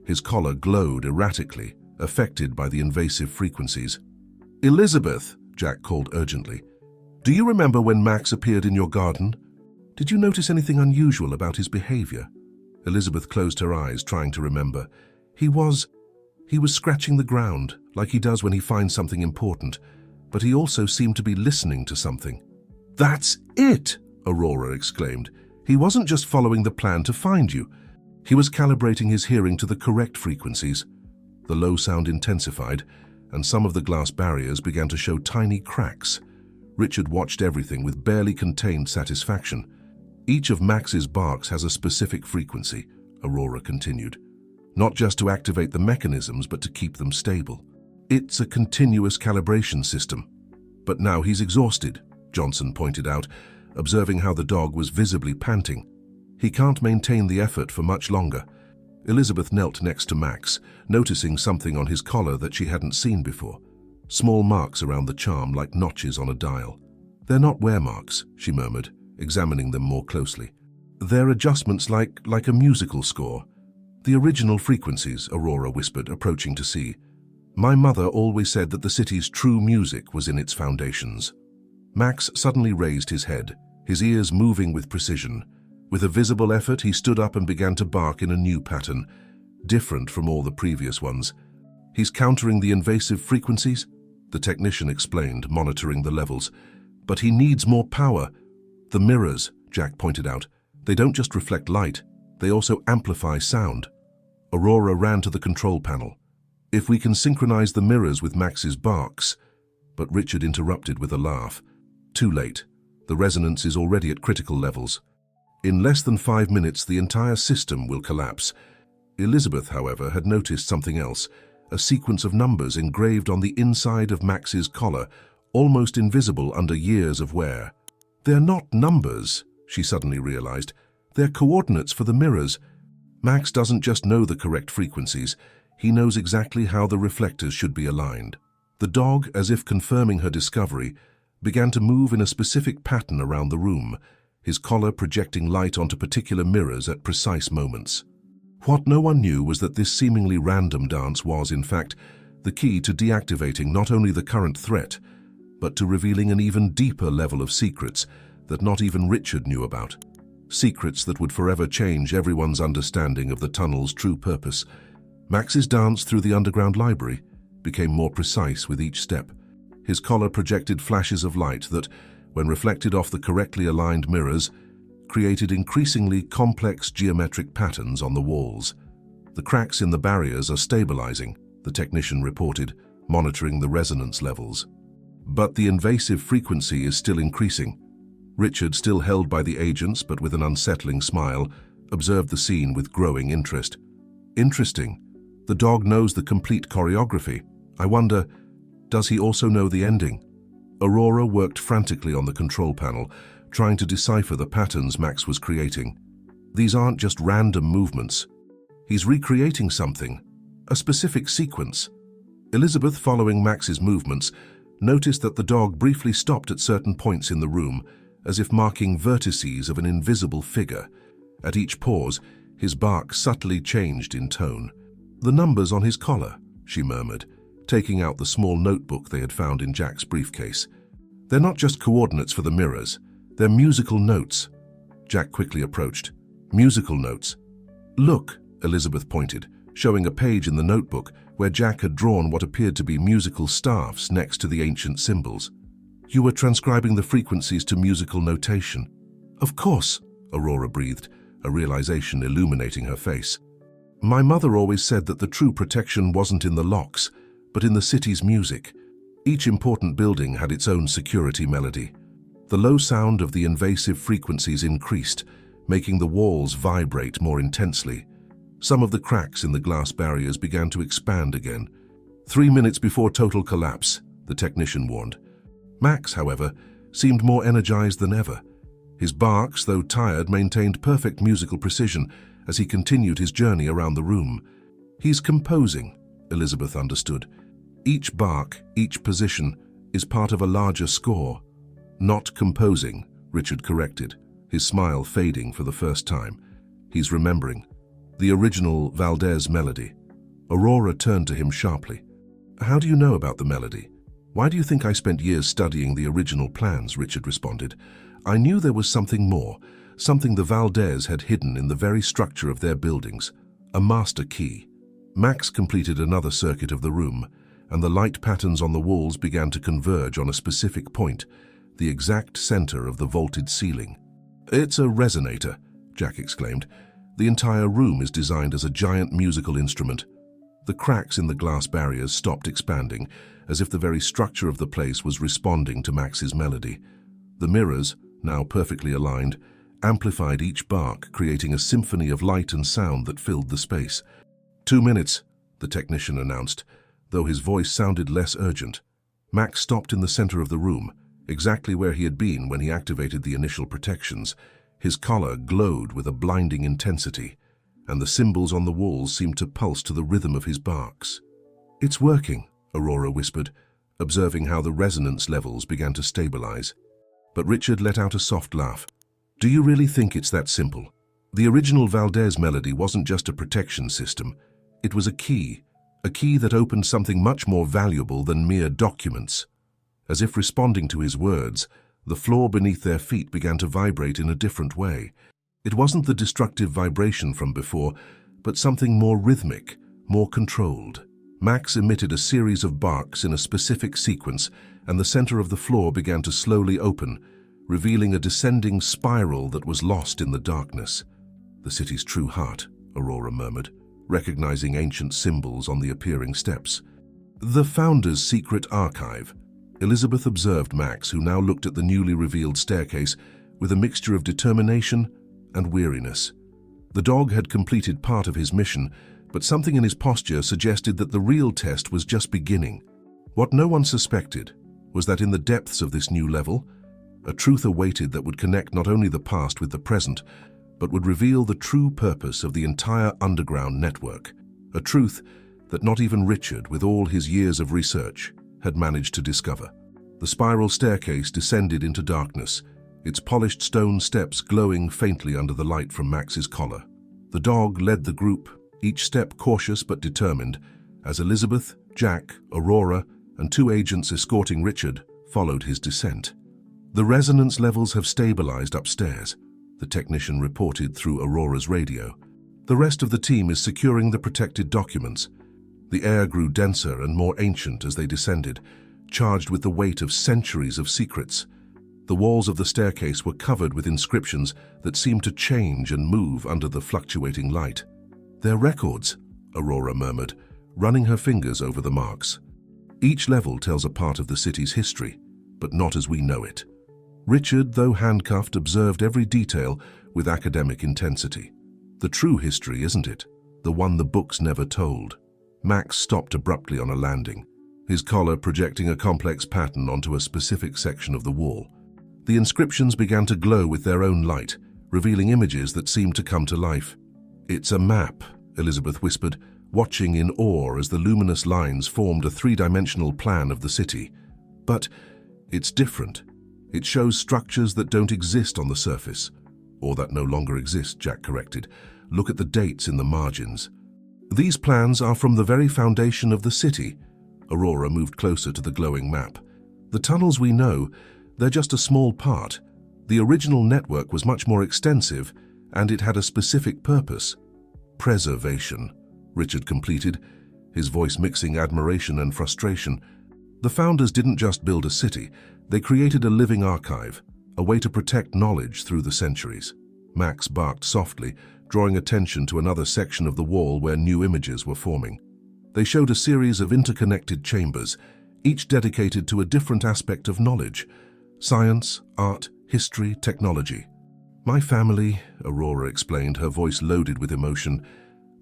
His collar glowed erratically, affected by the invasive frequencies. "Elizabeth," Jack called urgently, "do you remember when Max appeared in your garden? Did you notice anything unusual about his behavior?" Elizabeth closed her eyes, trying to remember. He was scratching the ground, like he does when he finds something important, but he also seemed to be listening to something. "That's it!" Aurora exclaimed. "He wasn't just following the plan to find you. He was calibrating his hearing to the correct frequencies." The low sound intensified, and some of the glass barriers began to show tiny cracks. Richard watched everything with barely contained satisfaction. "Each of Max's barks has a specific frequency," Aurora continued. "Not just to activate the mechanisms, but to keep them stable. It's a continuous calibration system." "But now he's exhausted," Johnson pointed out, observing how the dog was visibly panting. "He can't maintain the effort for much longer." Elizabeth knelt next to Max, noticing something on his collar that she hadn't seen before. Small marks around the charm like notches on a dial. "They're not wear marks," she murmured, examining them more closely. "They're adjustments like a musical score." "The original frequencies," Aurora whispered, approaching to see. "My mother always said that the city's true music was in its foundations." Max suddenly raised his head, his ears moving with precision. With a visible effort, he stood up and began to bark in a new pattern, different from all the previous ones. "He's countering the invasive frequencies," the technician explained, monitoring the levels. "But he needs more power." "The mirrors," Jack pointed out. "They don't just reflect light, they also amplify sound." Aurora ran to the control panel. "If we can synchronize the mirrors with Max's barks..." But Richard interrupted with a laugh. "Too late. The resonance is already at critical levels. In less than 5 minutes, the entire system will collapse." Elizabeth, however, had noticed something else, a sequence of numbers engraved on the inside of Max's collar, almost invisible under years of wear. "They're not numbers," she suddenly realized. "They're coordinates for the mirrors. Max doesn't just know the correct frequencies, he knows exactly how the reflectors should be aligned." The dog, as if confirming her discovery, began to move in a specific pattern around the room, his collar projecting light onto particular mirrors at precise moments. What no one knew was that this seemingly random dance was, in fact, the key to deactivating not only the current threat, but to revealing an even deeper level of secrets that not even Richard knew about. Secrets that would forever change everyone's understanding of the tunnel's true purpose. Max's dance through the underground library became more precise with each step. His collar projected flashes of light that, when reflected off the correctly aligned mirrors, created increasingly complex geometric patterns on the walls. "The cracks in the barriers are stabilizing," the technician reported, monitoring the resonance levels. "But the invasive frequency is still increasing." Richard, still held by the agents but with an unsettling smile, observed the scene with growing interest. "Interesting. The dog knows the complete choreography. I wonder, does he also know the ending?" Aurora worked frantically on the control panel, trying to decipher the patterns Max was creating. These aren't just random movements. He's recreating something, a specific sequence. Elizabeth, following Max's movements, noticed that the dog briefly stopped at certain points in the room, as if marking vertices of an invisible figure. At each pause, his bark subtly changed in tone. "The numbers on his collar," she murmured, taking out the small notebook they had found in Jack's briefcase. "They're not just coordinates for the mirrors, they're musical notes." Jack quickly approached. "Musical notes." "Look," Elizabeth pointed, showing a page in the notebook where Jack had drawn what appeared to be musical staffs next to the ancient symbols. "You were transcribing the frequencies to musical notation." "Of course," Aurora breathed, a realization illuminating her face. "My mother always said that the true protection wasn't in the locks, but in the city's music. Each important building had its own security melody. The low sound of the invasive frequencies increased, making the walls vibrate more intensely. Some of the cracks in the glass barriers began to expand again. 3 minutes before total collapse, the technician warned. Max, however, seemed more energized than ever. His barks, though tired, maintained perfect musical precision as he continued his journey around the room. "He's composing," Elizabeth understood. "Each bark, each position, is part of a larger score." "Not composing," Richard corrected, his smile fading for the first time. "He's remembering. The original Valdez melody." Aurora turned to him sharply. "How do you know about the melody?" "Why do you think I spent years studying the original plans?" Richard responded. "I knew there was something more, something the Valdez had hidden in the very structure of their buildings, a master key." Max completed another circuit of the room, and the light patterns on the walls began to converge on a specific point, the exact center of the vaulted ceiling. "It's a resonator," Jack exclaimed. "The entire room is designed as a giant musical instrument." The cracks in the glass barriers stopped expanding, as if the very structure of the place was responding to Max's melody. The mirrors, now perfectly aligned, amplified each bark, creating a symphony of light and sound that filled the space. 2 minutes, the technician announced, though his voice sounded less urgent. Max stopped in the center of the room, exactly where he had been when he activated the initial protections. His collar glowed with a blinding intensity, and the symbols on the walls seemed to pulse to the rhythm of his barks. "It's working," Aurora whispered, observing how the resonance levels began to stabilize. But Richard let out a soft laugh. "Do you really think it's that simple? The original Valdez melody wasn't just a protection system. It was a key that opened something much more valuable than mere documents." As if responding to his words, the floor beneath their feet began to vibrate in a different way. It wasn't the destructive vibration from before, but something more rhythmic, more controlled. Max emitted a series of barks in a specific sequence, and the center of the floor began to slowly open, revealing a descending spiral that was lost in the darkness. "The city's true heart," Aurora murmured, recognizing ancient symbols on the appearing steps. "The Founder's secret archive." Elizabeth observed Max, who now looked at the newly revealed staircase with a mixture of determination and weariness. The dog had completed part of his mission, but something in his posture suggested that the real test was just beginning. What no one suspected was that in the depths of this new level, a truth awaited that would connect not only the past with the present, but would reveal the true purpose of the entire underground network. A truth that not even Richard, with all his years of research, had managed to discover. The spiral staircase descended into darkness, its polished stone steps glowing faintly under the light from Max's collar. The dog led the group, each step cautious but determined, as Elizabeth, Jack, Aurora, and 2 agents escorting Richard followed his descent. "The resonance levels have stabilized upstairs," the technician reported through Aurora's radio. "The rest of the team is securing the protected documents." The air grew denser and more ancient as they descended, charged with the weight of centuries of secrets. The walls of the staircase were covered with inscriptions that seemed to change and move under the fluctuating light. "They're records," Aurora murmured, running her fingers over the marks. "Each level tells a part of the city's history, but not as we know it." Richard, though handcuffed, observed every detail with academic intensity. "The true history, isn't it? The one the books never told." Max stopped abruptly on a landing, his collar projecting a complex pattern onto a specific section of the wall. The inscriptions began to glow with their own light, revealing images that seemed to come to life. "It's a map," Elizabeth whispered, watching in awe as the luminous lines formed a 3-dimensional plan of the city. "But it's different. It shows structures that don't exist on the surface." "Or that no longer exist," Jack corrected. "Look at the dates in the margins. These plans are from the very foundation of the city." Aurora moved closer to the glowing map. "The tunnels we know, they're just a small part. The original network was much more extensive, and it had a specific purpose." "Preservation," Richard completed, his voice mixing admiration and frustration. "The founders didn't just build a city, they created a living archive, a way to protect knowledge through the centuries." Max barked softly, drawing attention to another section of the wall where new images were forming. They showed a series of interconnected chambers, each dedicated to a different aspect of knowledge: science, art, history, technology. "My family," Aurora explained, her voice loaded with emotion.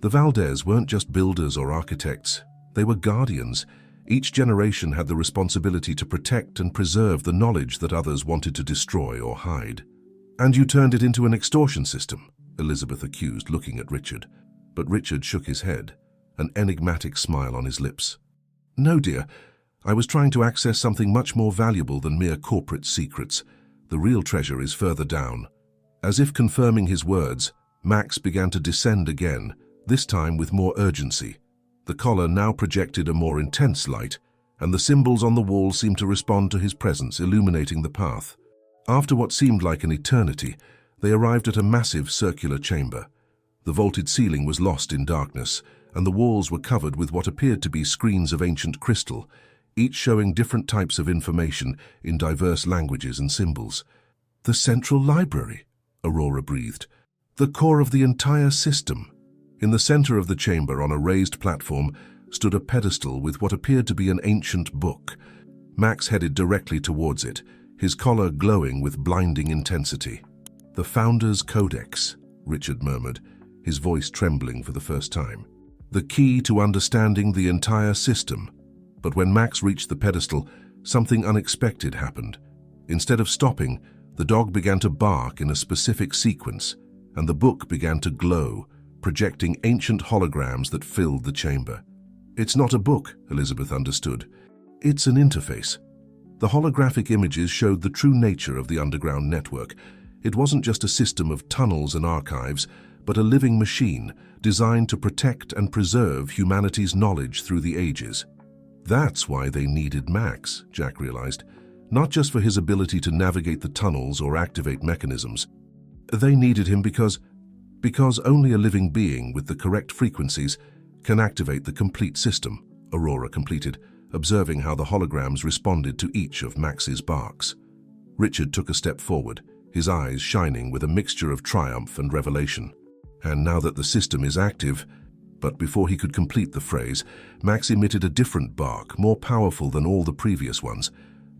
"The Valdez weren't just builders or architects, they were guardians. Each generation had the responsibility to protect and preserve the knowledge that others wanted to destroy or hide." "And you turned it into an extortion system?" Elizabeth accused, looking at Richard. But Richard shook his head, an enigmatic smile on his lips. "No, dear. I was trying to access something much more valuable than mere corporate secrets. The real treasure is further down." As if confirming his words, Max began to descend again, this time with more urgency. The collar now projected a more intense light, and the symbols on the wall seemed to respond to his presence, illuminating the path. After what seemed like an eternity, they arrived at a massive circular chamber. The vaulted ceiling was lost in darkness, and the walls were covered with what appeared to be screens of ancient crystal, each showing different types of information in diverse languages and symbols. "The central library," Aurora breathed. "The core of the entire system." In the center of the chamber, on a raised platform, stood a pedestal with what appeared to be an ancient book. Max headed directly towards it, his collar glowing with blinding intensity. "The Founder's Codex," Richard murmured, his voice trembling for the first time. "The key to understanding the entire system." But when Max reached the pedestal, something unexpected happened. Instead of stopping, the dog began to bark in a specific sequence, and the book began to glow, projecting ancient holograms that filled the chamber. "It's not a book," Elizabeth understood. "It's an interface." The holographic images showed the true nature of the underground network. It wasn't just a system of tunnels and archives, but a living machine designed to protect and preserve humanity's knowledge through the ages. That's why they needed Max, Jack realized. Not just for his ability to navigate the tunnels or activate mechanisms. They needed him because only a living being with the correct frequencies can activate the complete system, Aurora completed, observing how the holograms responded to each of Max's barks. Richard took a step forward, his eyes shining with a mixture of triumph and revelation. "And now that the system is active..." But before he could complete the phrase, Max emitted a different bark, more powerful than all the previous ones.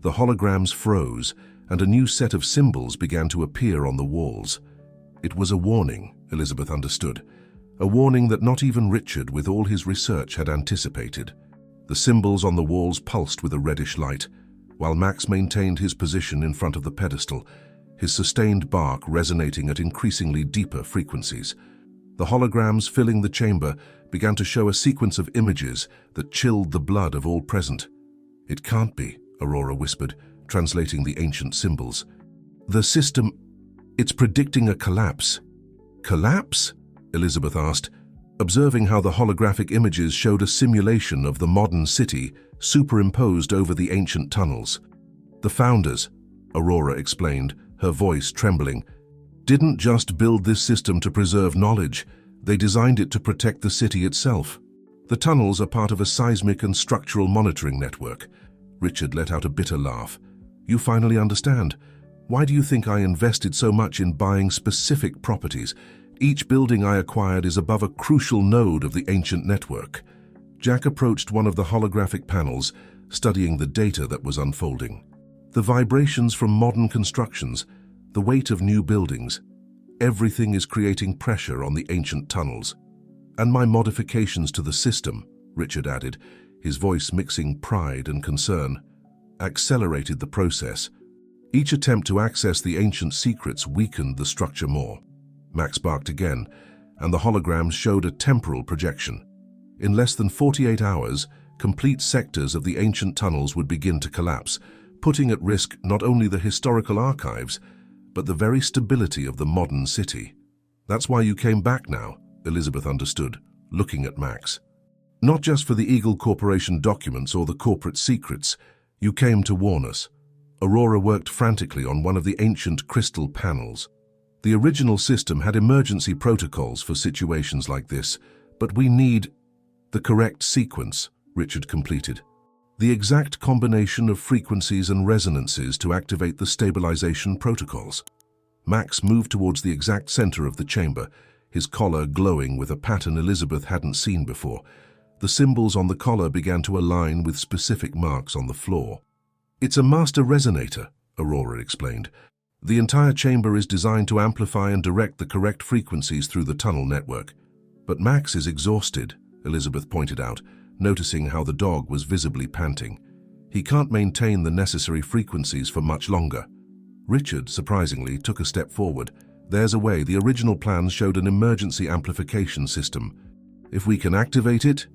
The holograms froze, and a new set of symbols began to appear on the walls. It was a warning, Elizabeth understood. A warning that not even Richard, with all his research, had anticipated. The symbols on the walls pulsed with a reddish light, while Max maintained his position in front of the pedestal, his sustained bark resonating at increasingly deeper frequencies. The holograms filling the chamber began to show a sequence of images that chilled the blood of all present. "It can't be," Aurora whispered, translating the ancient symbols. "The system... it's predicting a collapse." "Collapse?" Elizabeth asked, observing how the holographic images showed a simulation of the modern city superimposed over the ancient tunnels. "The founders," Aurora explained, her voice trembling, "didn't just build this system to preserve knowledge, they designed it to protect the city itself. The tunnels are part of a seismic and structural monitoring network." Richard let out a bitter laugh. "You finally understand. Why do you think I invested so much in buying specific properties? Each building I acquired is above a crucial node of the ancient network." Jack approached one of the holographic panels, studying the data that was unfolding. The vibrations from modern constructions, the weight of new buildings, everything is creating pressure on the ancient tunnels. "And my modifications to the system," Richard added, his voice mixing pride and concern, "accelerated the process. Each attempt to access the ancient secrets weakened the structure more." Max barked again, and the holograms showed a temporal projection. In less than 48 hours, complete sectors of the ancient tunnels would begin to collapse, putting at risk not only the historical archives, but the very stability of the modern city. "That's why you came back now," Elizabeth understood, looking at Max. Not just for the Eagle Corporation documents or the corporate secrets. You came to warn us. Aurora worked frantically on one of the ancient crystal panels. The original system had emergency protocols for situations like this, but we need the correct sequence, Richard completed. The exact combination of frequencies and resonances to activate the stabilization protocols. Max moved towards the exact center of the chamber, his collar glowing with a pattern Elizabeth hadn't seen before. The symbols on the collar began to align with specific marks on the floor. It's a master resonator, Aurora explained. The entire chamber is designed to amplify and direct the correct frequencies through the tunnel network. But Max is exhausted, Elizabeth pointed out, noticing how the dog was visibly panting. He can't maintain the necessary frequencies for much longer. Richard, surprisingly, took a step forward. There's a way. The original plans showed an emergency amplification system. If we can activate it,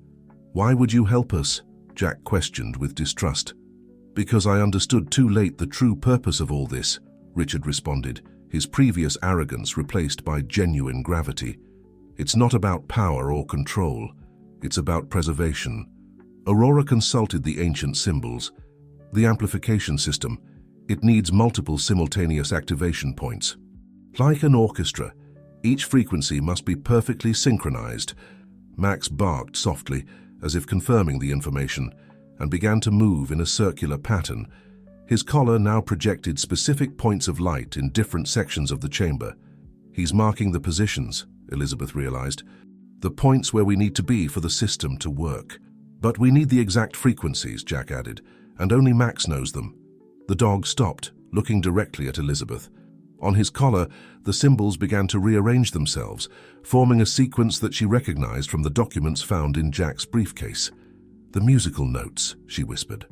why would you help us? Jack questioned with distrust. Because I understood too late the true purpose of all this, Richard responded, his previous arrogance replaced by genuine gravity. It's not about power or control. It's about preservation. Aurora consulted the ancient symbols. The amplification system, it needs multiple simultaneous activation points. Like an orchestra, each frequency must be perfectly synchronized. Max barked softly, as if confirming the information, and began to move in a circular pattern. His collar now projected specific points of light in different sections of the chamber. He's marking the positions, Elizabeth realized. The points where we need to be for the system to work. But we need the exact frequencies, Jack added, and only Max knows them. The dog stopped, looking directly at Elizabeth. On his collar, the symbols began to rearrange themselves, forming a sequence that she recognized from the documents found in Jack's briefcase. The musical notes, she whispered.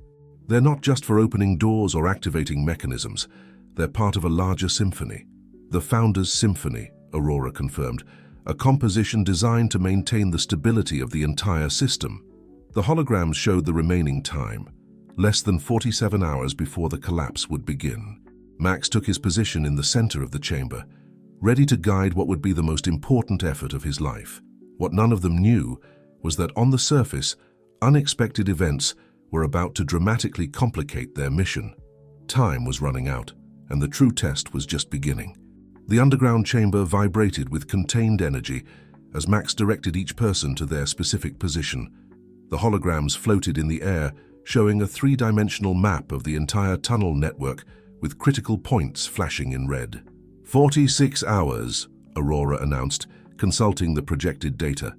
They're not just for opening doors or activating mechanisms. They're part of a larger symphony. The Founder's Symphony, Aurora confirmed, a composition designed to maintain the stability of the entire system. The holograms showed the remaining time, less than 47 hours before the collapse would begin. Max took his position in the center of the chamber, ready to guide what would be the most important effort of his life. What none of them knew was that on the surface, unexpected events were about to dramatically complicate their mission. Time was running out, and the true test was just beginning. The underground chamber vibrated with contained energy as Max directed each person to their specific position. The holograms floated in the air, showing a three-dimensional map of the entire tunnel network with critical points flashing in red. 46 hours, Aurora announced, consulting the projected data.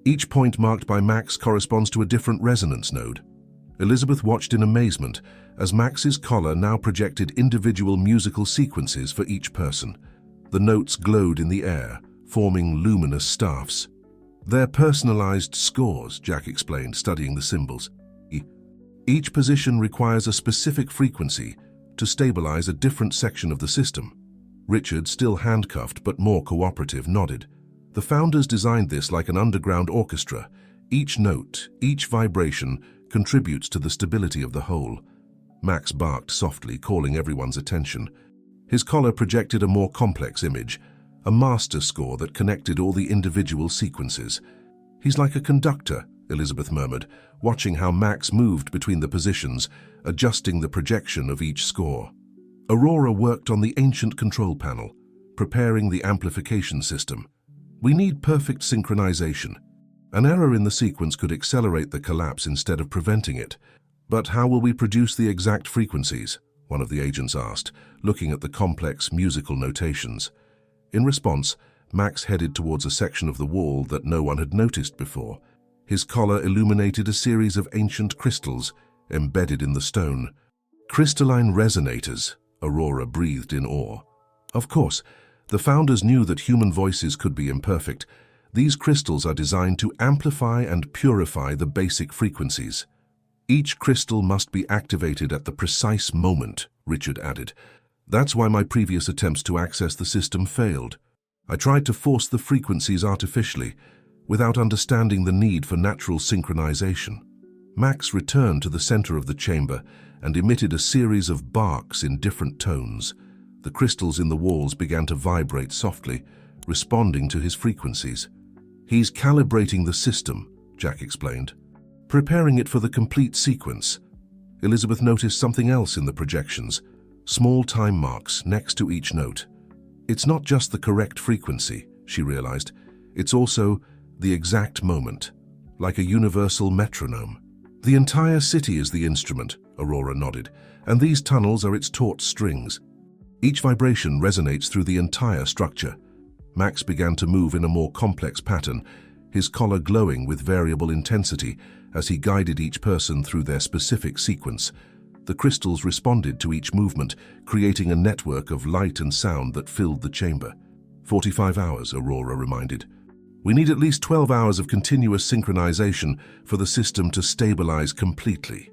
Each point marked by Max corresponds to a different resonance node. Elizabeth watched in amazement as Max's collar now projected individual musical sequences for each person. The notes glowed in the air, forming luminous staffs. They're personalized scores, Jack explained, studying the symbols. Each position requires a specific frequency to stabilize a different section of the system. Richard, still handcuffed but more cooperative, nodded. The founders designed this like an underground orchestra. Each note, each vibration contributes to the stability of the whole. Max barked softly, calling everyone's attention. His collar projected a more complex image, a master score that connected all the individual sequences. He's like a conductor, Elizabeth murmured, watching how Max moved between the positions, adjusting the projection of each score. Aurora worked on the ancient control panel, preparing the amplification system. We need perfect synchronization. An error in the sequence could accelerate the collapse instead of preventing it. But how will we produce the exact frequencies? One of the agents asked, looking at the complex musical notations. In response, Max headed towards a section of the wall that no one had noticed before. His collar illuminated a series of ancient crystals embedded in the stone. Crystalline resonators, Aurora breathed in awe. Of course, the founders knew that human voices could be imperfect. These crystals are designed to amplify and purify the basic frequencies. Each crystal must be activated at the precise moment, Richard added. That's why my previous attempts to access the system failed. I tried to force the frequencies artificially, without understanding the need for natural synchronization. Max returned to the center of the chamber and emitted a series of barks in different tones. The crystals in the walls began to vibrate softly, responding to his frequencies. He's calibrating the system, Jack explained. Preparing it for the complete sequence, Elizabeth noticed something else in the projections, small time marks next to each note. It's not just the correct frequency, she realized. It's also the exact moment, like a universal metronome. The entire city is the instrument, Aurora nodded, and these tunnels are its taut strings. Each vibration resonates through the entire structure. Max began to move in a more complex pattern, his collar glowing with variable intensity as he guided each person through their specific sequence. The crystals responded to each movement, creating a network of light and sound that filled the chamber. 45 hours, Aurora reminded. We need at least 12 hours of continuous synchronization for the system to stabilize completely.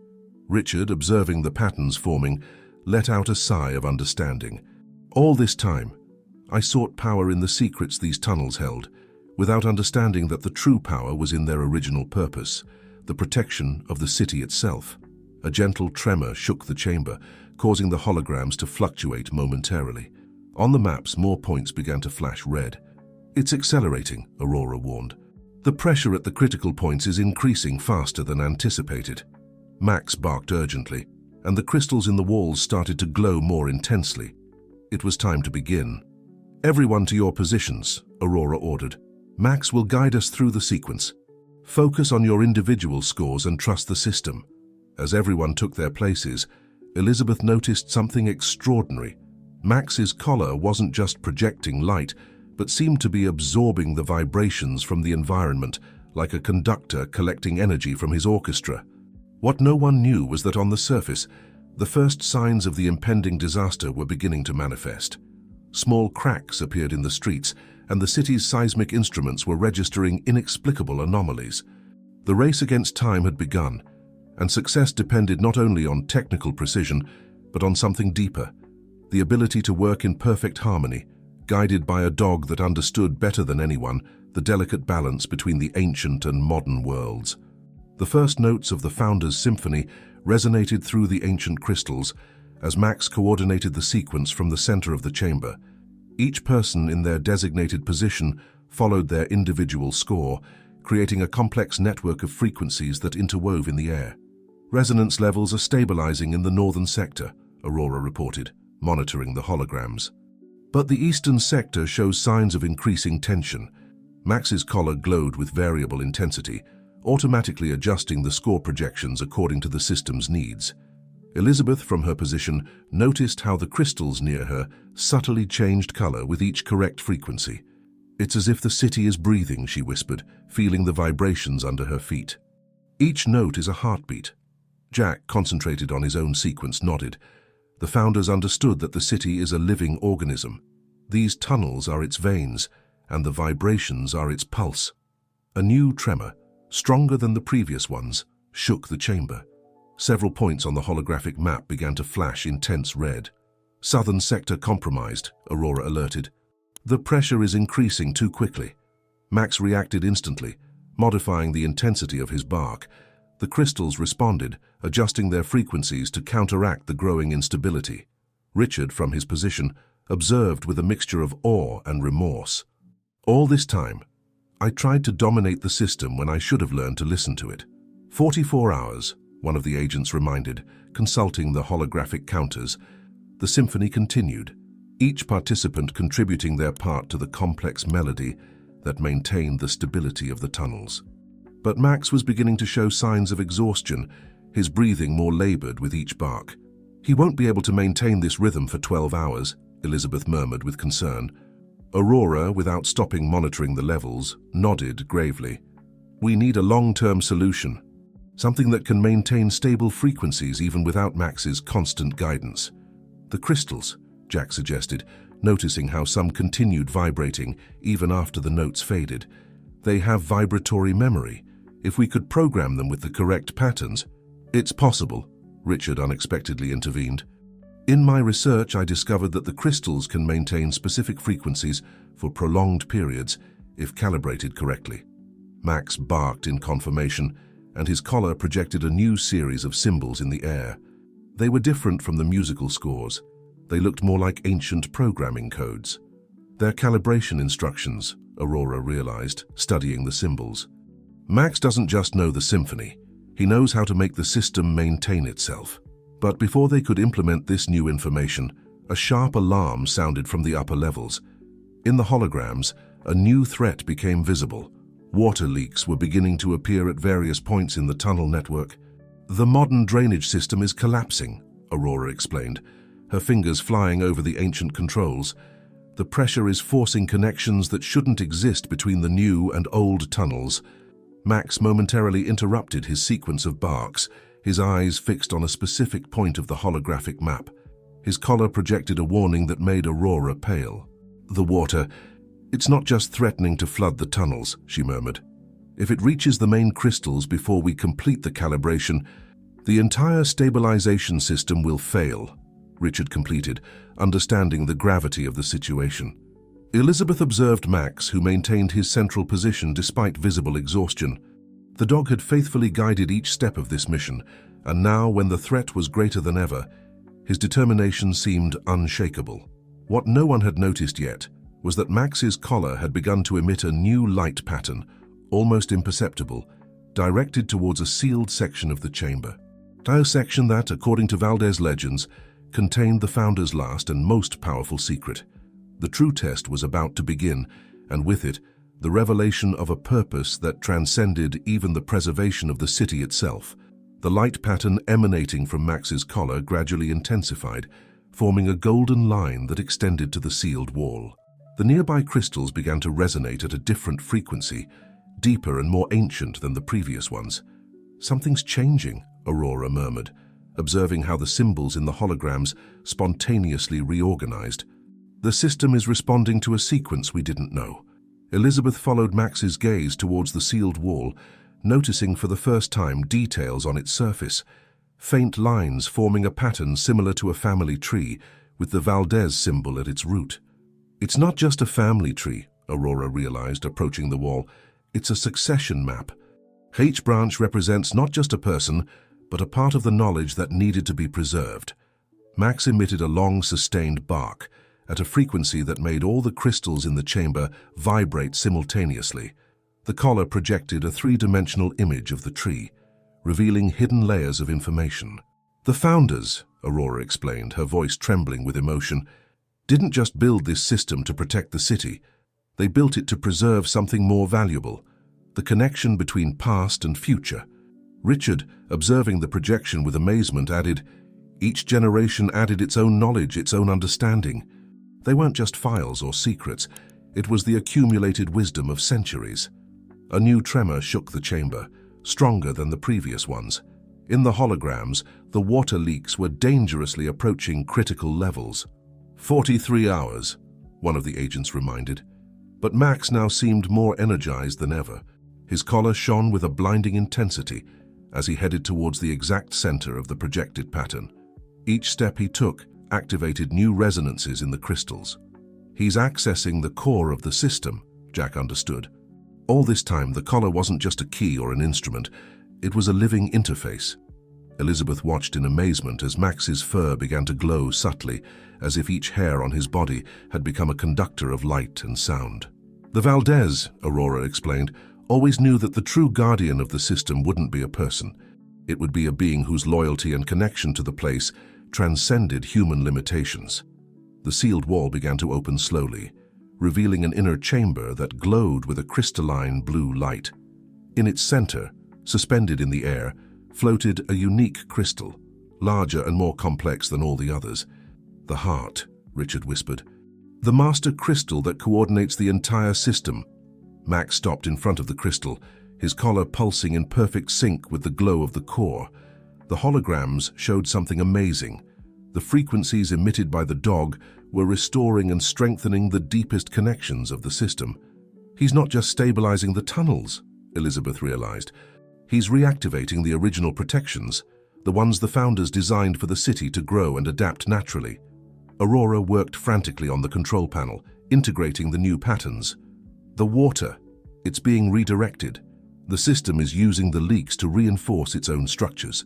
Richard, observing the patterns forming, let out a sigh of understanding. All this time, I sought power in the secrets these tunnels held, without understanding that the true power was in their original purpose, the protection of the city itself. A gentle tremor shook the chamber, causing the holograms to fluctuate momentarily. On the maps, more points began to flash red. It's accelerating, Aurora warned. The pressure at the critical points is increasing faster than anticipated. Max barked urgently, and the crystals in the walls started to glow more intensely. It was time to begin. Everyone to your positions, Aurora ordered. Max will guide us through the sequence. Focus on your individual scores and trust the system. As everyone took their places, Elizabeth noticed something extraordinary. Max's collar wasn't just projecting light, but seemed to be absorbing the vibrations from the environment, like a conductor collecting energy from his orchestra. What no one knew was that on the surface, the first signs of the impending disaster were beginning to manifest. Small cracks appeared in the streets, and the city's seismic instruments were registering inexplicable anomalies. The race against time had begun, and success depended not only on technical precision, but on something deeper, the ability to work in perfect harmony, guided by a dog that understood better than anyone the delicate balance between the ancient and modern worlds. The first notes of the Founder's Symphony resonated through the ancient crystals as Max coordinated the sequence from the center of the chamber. Each person in their designated position followed their individual score, creating a complex network of frequencies that interwove in the air. Resonance levels are stabilizing in the northern sector, Aurora reported, monitoring the holograms. But the eastern sector shows signs of increasing tension. Max's collar glowed with variable intensity, automatically adjusting the score projections according to the system's needs. Elizabeth, from her position, noticed how the crystals near her subtly changed color with each correct frequency. It's as if the city is breathing, she whispered, feeling the vibrations under her feet. Each note is a heartbeat. Jack, concentrated on his own sequence, nodded. The Founders understood that the city is a living organism. These tunnels are its veins, and the vibrations are its pulse. A new tremor, stronger than the previous ones, shook the chamber. Several points on the holographic map began to flash intense red. Southern sector compromised, Aurora alerted. The pressure is increasing too quickly. Max reacted instantly, modifying the intensity of his bark. The crystals responded, adjusting their frequencies to counteract the growing instability. Richard, from his position, observed with a mixture of awe and remorse. All this time, I tried to dominate the system when I should have learned to listen to it. 44 hours, one of the agents reminded, consulting the holographic counters. The symphony continued, each participant contributing their part to the complex melody that maintained the stability of the tunnels. But Max was beginning to show signs of exhaustion, his breathing more labored with each bark. He won't be able to maintain this rhythm for 12 hours, Elizabeth murmured with concern. Aurora, without stopping monitoring the levels, nodded gravely. We need a long-term solution, something that can maintain stable frequencies even without Max's constant guidance. The crystals, Jack suggested, noticing how some continued vibrating even after the notes faded. They have vibratory memory. If we could program them with the correct patterns. It's possible, Richard unexpectedly intervened. In my research, I discovered that the crystals can maintain specific frequencies for prolonged periods if calibrated correctly. Max barked in confirmation, and his collar projected a new series of symbols in the air. They were different from the musical scores. They looked more like ancient programming codes. Their calibration instructions, Aurora realized, studying the symbols. Max doesn't just know the symphony, he knows how to make the system maintain itself. But before they could implement this new information, a sharp alarm sounded from the upper levels. In the holograms, a new threat became visible. Water leaks were beginning to appear at various points in the tunnel network. "The modern drainage system is collapsing," Aurora explained, her fingers flying over the ancient controls. "The pressure is forcing connections that shouldn't exist between the new and old tunnels." Max momentarily interrupted his sequence of barks, his eyes fixed on a specific point of the holographic map. His collar projected a warning that made Aurora pale. "The water, it's not just threatening to flood the tunnels," she murmured. "If it reaches the main crystals before we complete the calibration, the entire stabilization system will fail," Richard completed, understanding the gravity of the situation. Elizabeth observed Max, who maintained his central position despite visible exhaustion. The dog had faithfully guided each step of this mission, and now, when the threat was greater than ever, his determination seemed unshakable. What no one had noticed yet was that Max's collar had begun to emit a new light pattern, almost imperceptible, directed towards a sealed section of the chamber. A section that, according to Valdez legends, contained the Founder's last and most powerful secret. The true test was about to begin, and with it, the revelation of a purpose that transcended even the preservation of the city itself. The light pattern emanating from Max's collar gradually intensified, forming a golden line that extended to the sealed wall. The nearby crystals began to resonate at a different frequency, deeper and more ancient than the previous ones. "Something's changing," Aurora murmured, observing how the symbols in the holograms spontaneously reorganized. "The system is responding to a sequence we didn't know." Elizabeth followed Max's gaze towards the sealed wall, noticing for the first time details on its surface, faint lines forming a pattern similar to a family tree, with the Valdez symbol at its root. "It's not just a family tree," Aurora realized, approaching the wall. "It's a succession map. Each branch represents not just a person, but a part of the knowledge that needed to be preserved." Max emitted a long, sustained bark, at a frequency that made all the crystals in the chamber vibrate simultaneously. The collar projected a three-dimensional image of the tree, revealing hidden layers of information. "The Founders," Aurora explained, her voice trembling with emotion, "didn't just build this system to protect the city. They built it to preserve something more valuable, the connection between past and future." Richard, observing the projection with amazement, added, "Each generation added its own knowledge, its own understanding. They weren't just files or secrets, it was the accumulated wisdom of centuries." A new tremor shook the chamber, stronger than the previous ones. In the holograms, the water leaks were dangerously approaching critical levels. 43 hours, one of the agents reminded. But Max now seemed more energized than ever. His collar shone with a blinding intensity as he headed towards the exact center of the projected pattern. Each step he took activated new resonances in the crystals. "He's accessing the core of the system," Jack understood. All this time, the collar wasn't just a key or an instrument, it was a living interface. Elizabeth watched in amazement as Max's fur began to glow subtly, as if each hair on his body had become a conductor of light and sound. "The Valdez," Aurora explained, "always knew that the true guardian of the system wouldn't be a person. It would be a being whose loyalty and connection to the place transcended human limitations." The sealed wall began to open slowly, revealing an inner chamber that glowed with a crystalline blue light. In its center, suspended in the air, floated a unique crystal, larger and more complex than all the others. "The heart," Richard whispered. "The master crystal that coordinates the entire system." Max stopped in front of the crystal, his collar pulsing in perfect sync with the glow of the core. The holograms showed something amazing. The frequencies emitted by the dog were restoring and strengthening the deepest connections of the system. "He's not just stabilizing the tunnels," Elizabeth realized. "He's reactivating the original protections, the ones the Founders designed for the city to grow and adapt naturally." Aurora worked frantically on the control panel, integrating the new patterns. "The water, it's being redirected. The system is using the leaks to reinforce its own structures."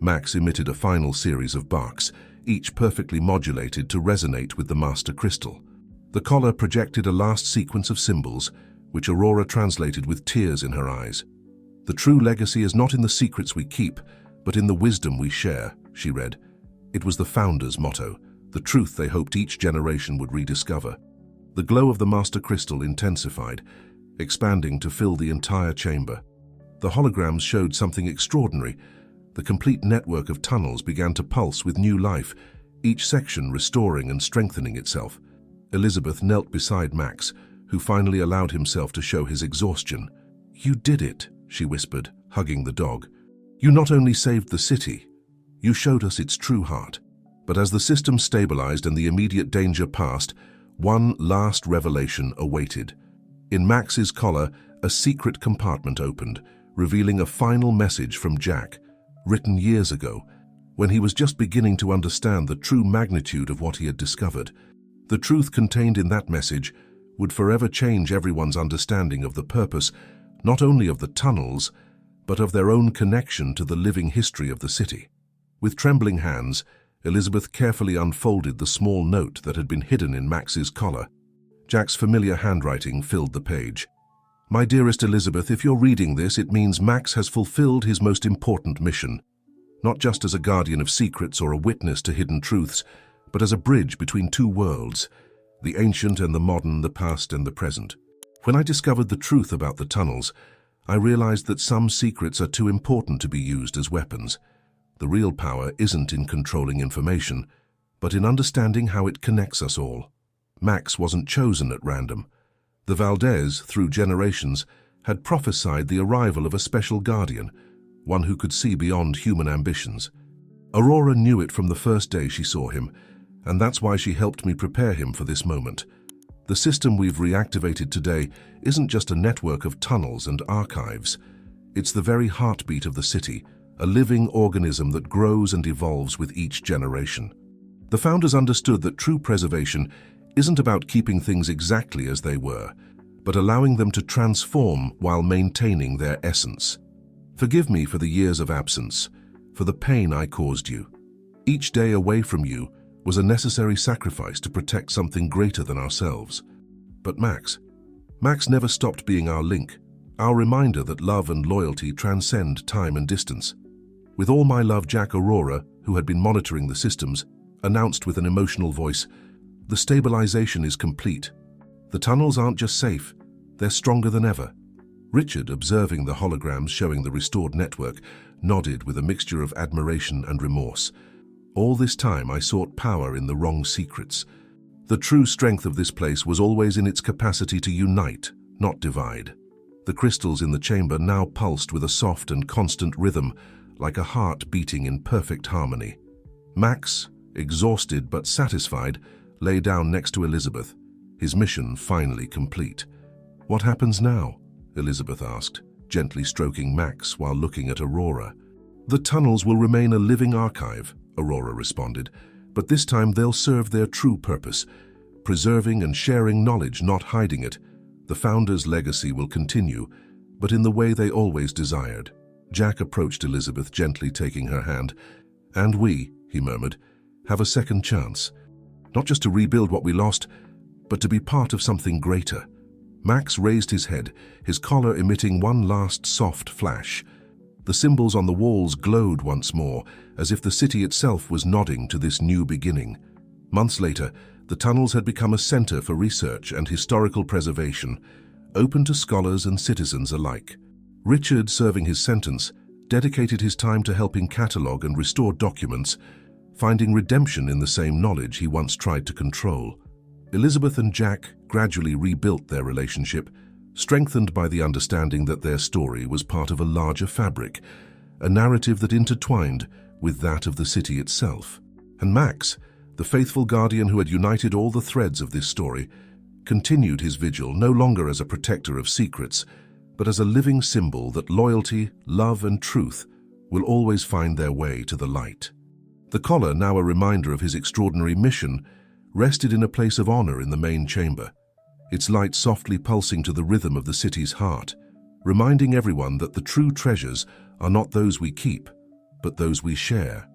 Max emitted a final series of barks, each perfectly modulated to resonate with the master crystal. The collar projected a last sequence of symbols, which Aurora translated with tears in her eyes. "The true legacy is not in the secrets we keep, but in the wisdom we share," she read. It was the founders' motto, the truth they hoped each generation would rediscover. The glow of the master crystal intensified, expanding to fill the entire chamber. The holograms showed something extraordinary. The complete network of tunnels began to pulse with new life, each section restoring and strengthening itself. Elizabeth knelt beside Max, who finally allowed himself to show his exhaustion. "You did it," she whispered, hugging the dog. "You not only saved the city, you showed us its true heart." But as the system stabilized and the immediate danger passed, one last revelation awaited. In Max's collar, a secret compartment opened, revealing a final message from Jack, written years ago, when he was just beginning to understand the true magnitude of what he had discovered. The truth contained in that message would forever change everyone's understanding of the purpose, not only of the tunnels, but of their own connection to the living history of the city. With trembling hands, Elizabeth carefully unfolded the small note that had been hidden in Max's collar. Jack's familiar handwriting filled the page. "My dearest Elizabeth, if you're reading this, it means Max has fulfilled his most important mission. Not just as a guardian of secrets or a witness to hidden truths, but as a bridge between two worlds, the ancient and the modern, the past and the present. When I discovered the truth about the tunnels, I realized that some secrets are too important to be used as weapons. The real power isn't in controlling information, but in understanding how it connects us all. Max wasn't chosen at random. The Valdez, through generations, had prophesied the arrival of a special guardian, one who could see beyond human ambitions. Aurora knew it from the first day she saw him, and that's why she helped me prepare him for this moment. The system we've reactivated today isn't just a network of tunnels and archives. It's the very heartbeat of the city, a living organism that grows and evolves with each generation. The founders understood that true preservation isn't about keeping things exactly as they were, but allowing them to transform while maintaining their essence. Forgive me for the years of absence, for the pain I caused you. Each day away from you was a necessary sacrifice to protect something greater than ourselves. But Max never stopped being our link, our reminder that love and loyalty transcend time and distance. With all my love, Jack. Aurora, who had been monitoring the systems, announced with an emotional voice, "The stabilization is complete. The tunnels aren't just safe, they're stronger than ever." Richard, observing the holograms showing the restored network, nodded with a mixture of admiration and remorse. "All this time I sought power in the wrong secrets. The true strength of this place was always in its capacity to unite, not divide." The crystals in the chamber now pulsed with a soft and constant rhythm, like a heart beating in perfect harmony. Max, exhausted but satisfied, lay down next to Elizabeth, his mission finally complete. "What happens now?" Elizabeth asked, gently stroking Max while looking at Aurora. "The tunnels will remain a living archive," Aurora responded, "but this time they'll serve their true purpose, preserving and sharing knowledge, not hiding it. The founders' legacy will continue, but in the way they always desired." Jack approached Elizabeth, gently taking her hand. "And we," he murmured, "have a second chance. Not just to rebuild what we lost, but to be part of something greater." Max raised his head, his collar emitting one last soft flash. The symbols on the walls glowed once more, as if the city itself was nodding to this new beginning. Months later, the tunnels had become a center for research and historical preservation, open to scholars and citizens alike. Richard, serving his sentence, dedicated his time to helping catalog and restore documents, finding redemption in the same knowledge he once tried to control. Elizabeth and Jack gradually rebuilt their relationship, strengthened by the understanding that their story was part of a larger fabric, a narrative that intertwined with that of the city itself. And Max, the faithful guardian who had united all the threads of this story, continued his vigil no longer as a protector of secrets, but as a living symbol that loyalty, love, and truth will always find their way to the light. The collar, now a reminder of his extraordinary mission, rested in a place of honor in the main chamber, its light softly pulsing to the rhythm of the city's heart, reminding everyone that the true treasures are not those we keep, but those we share.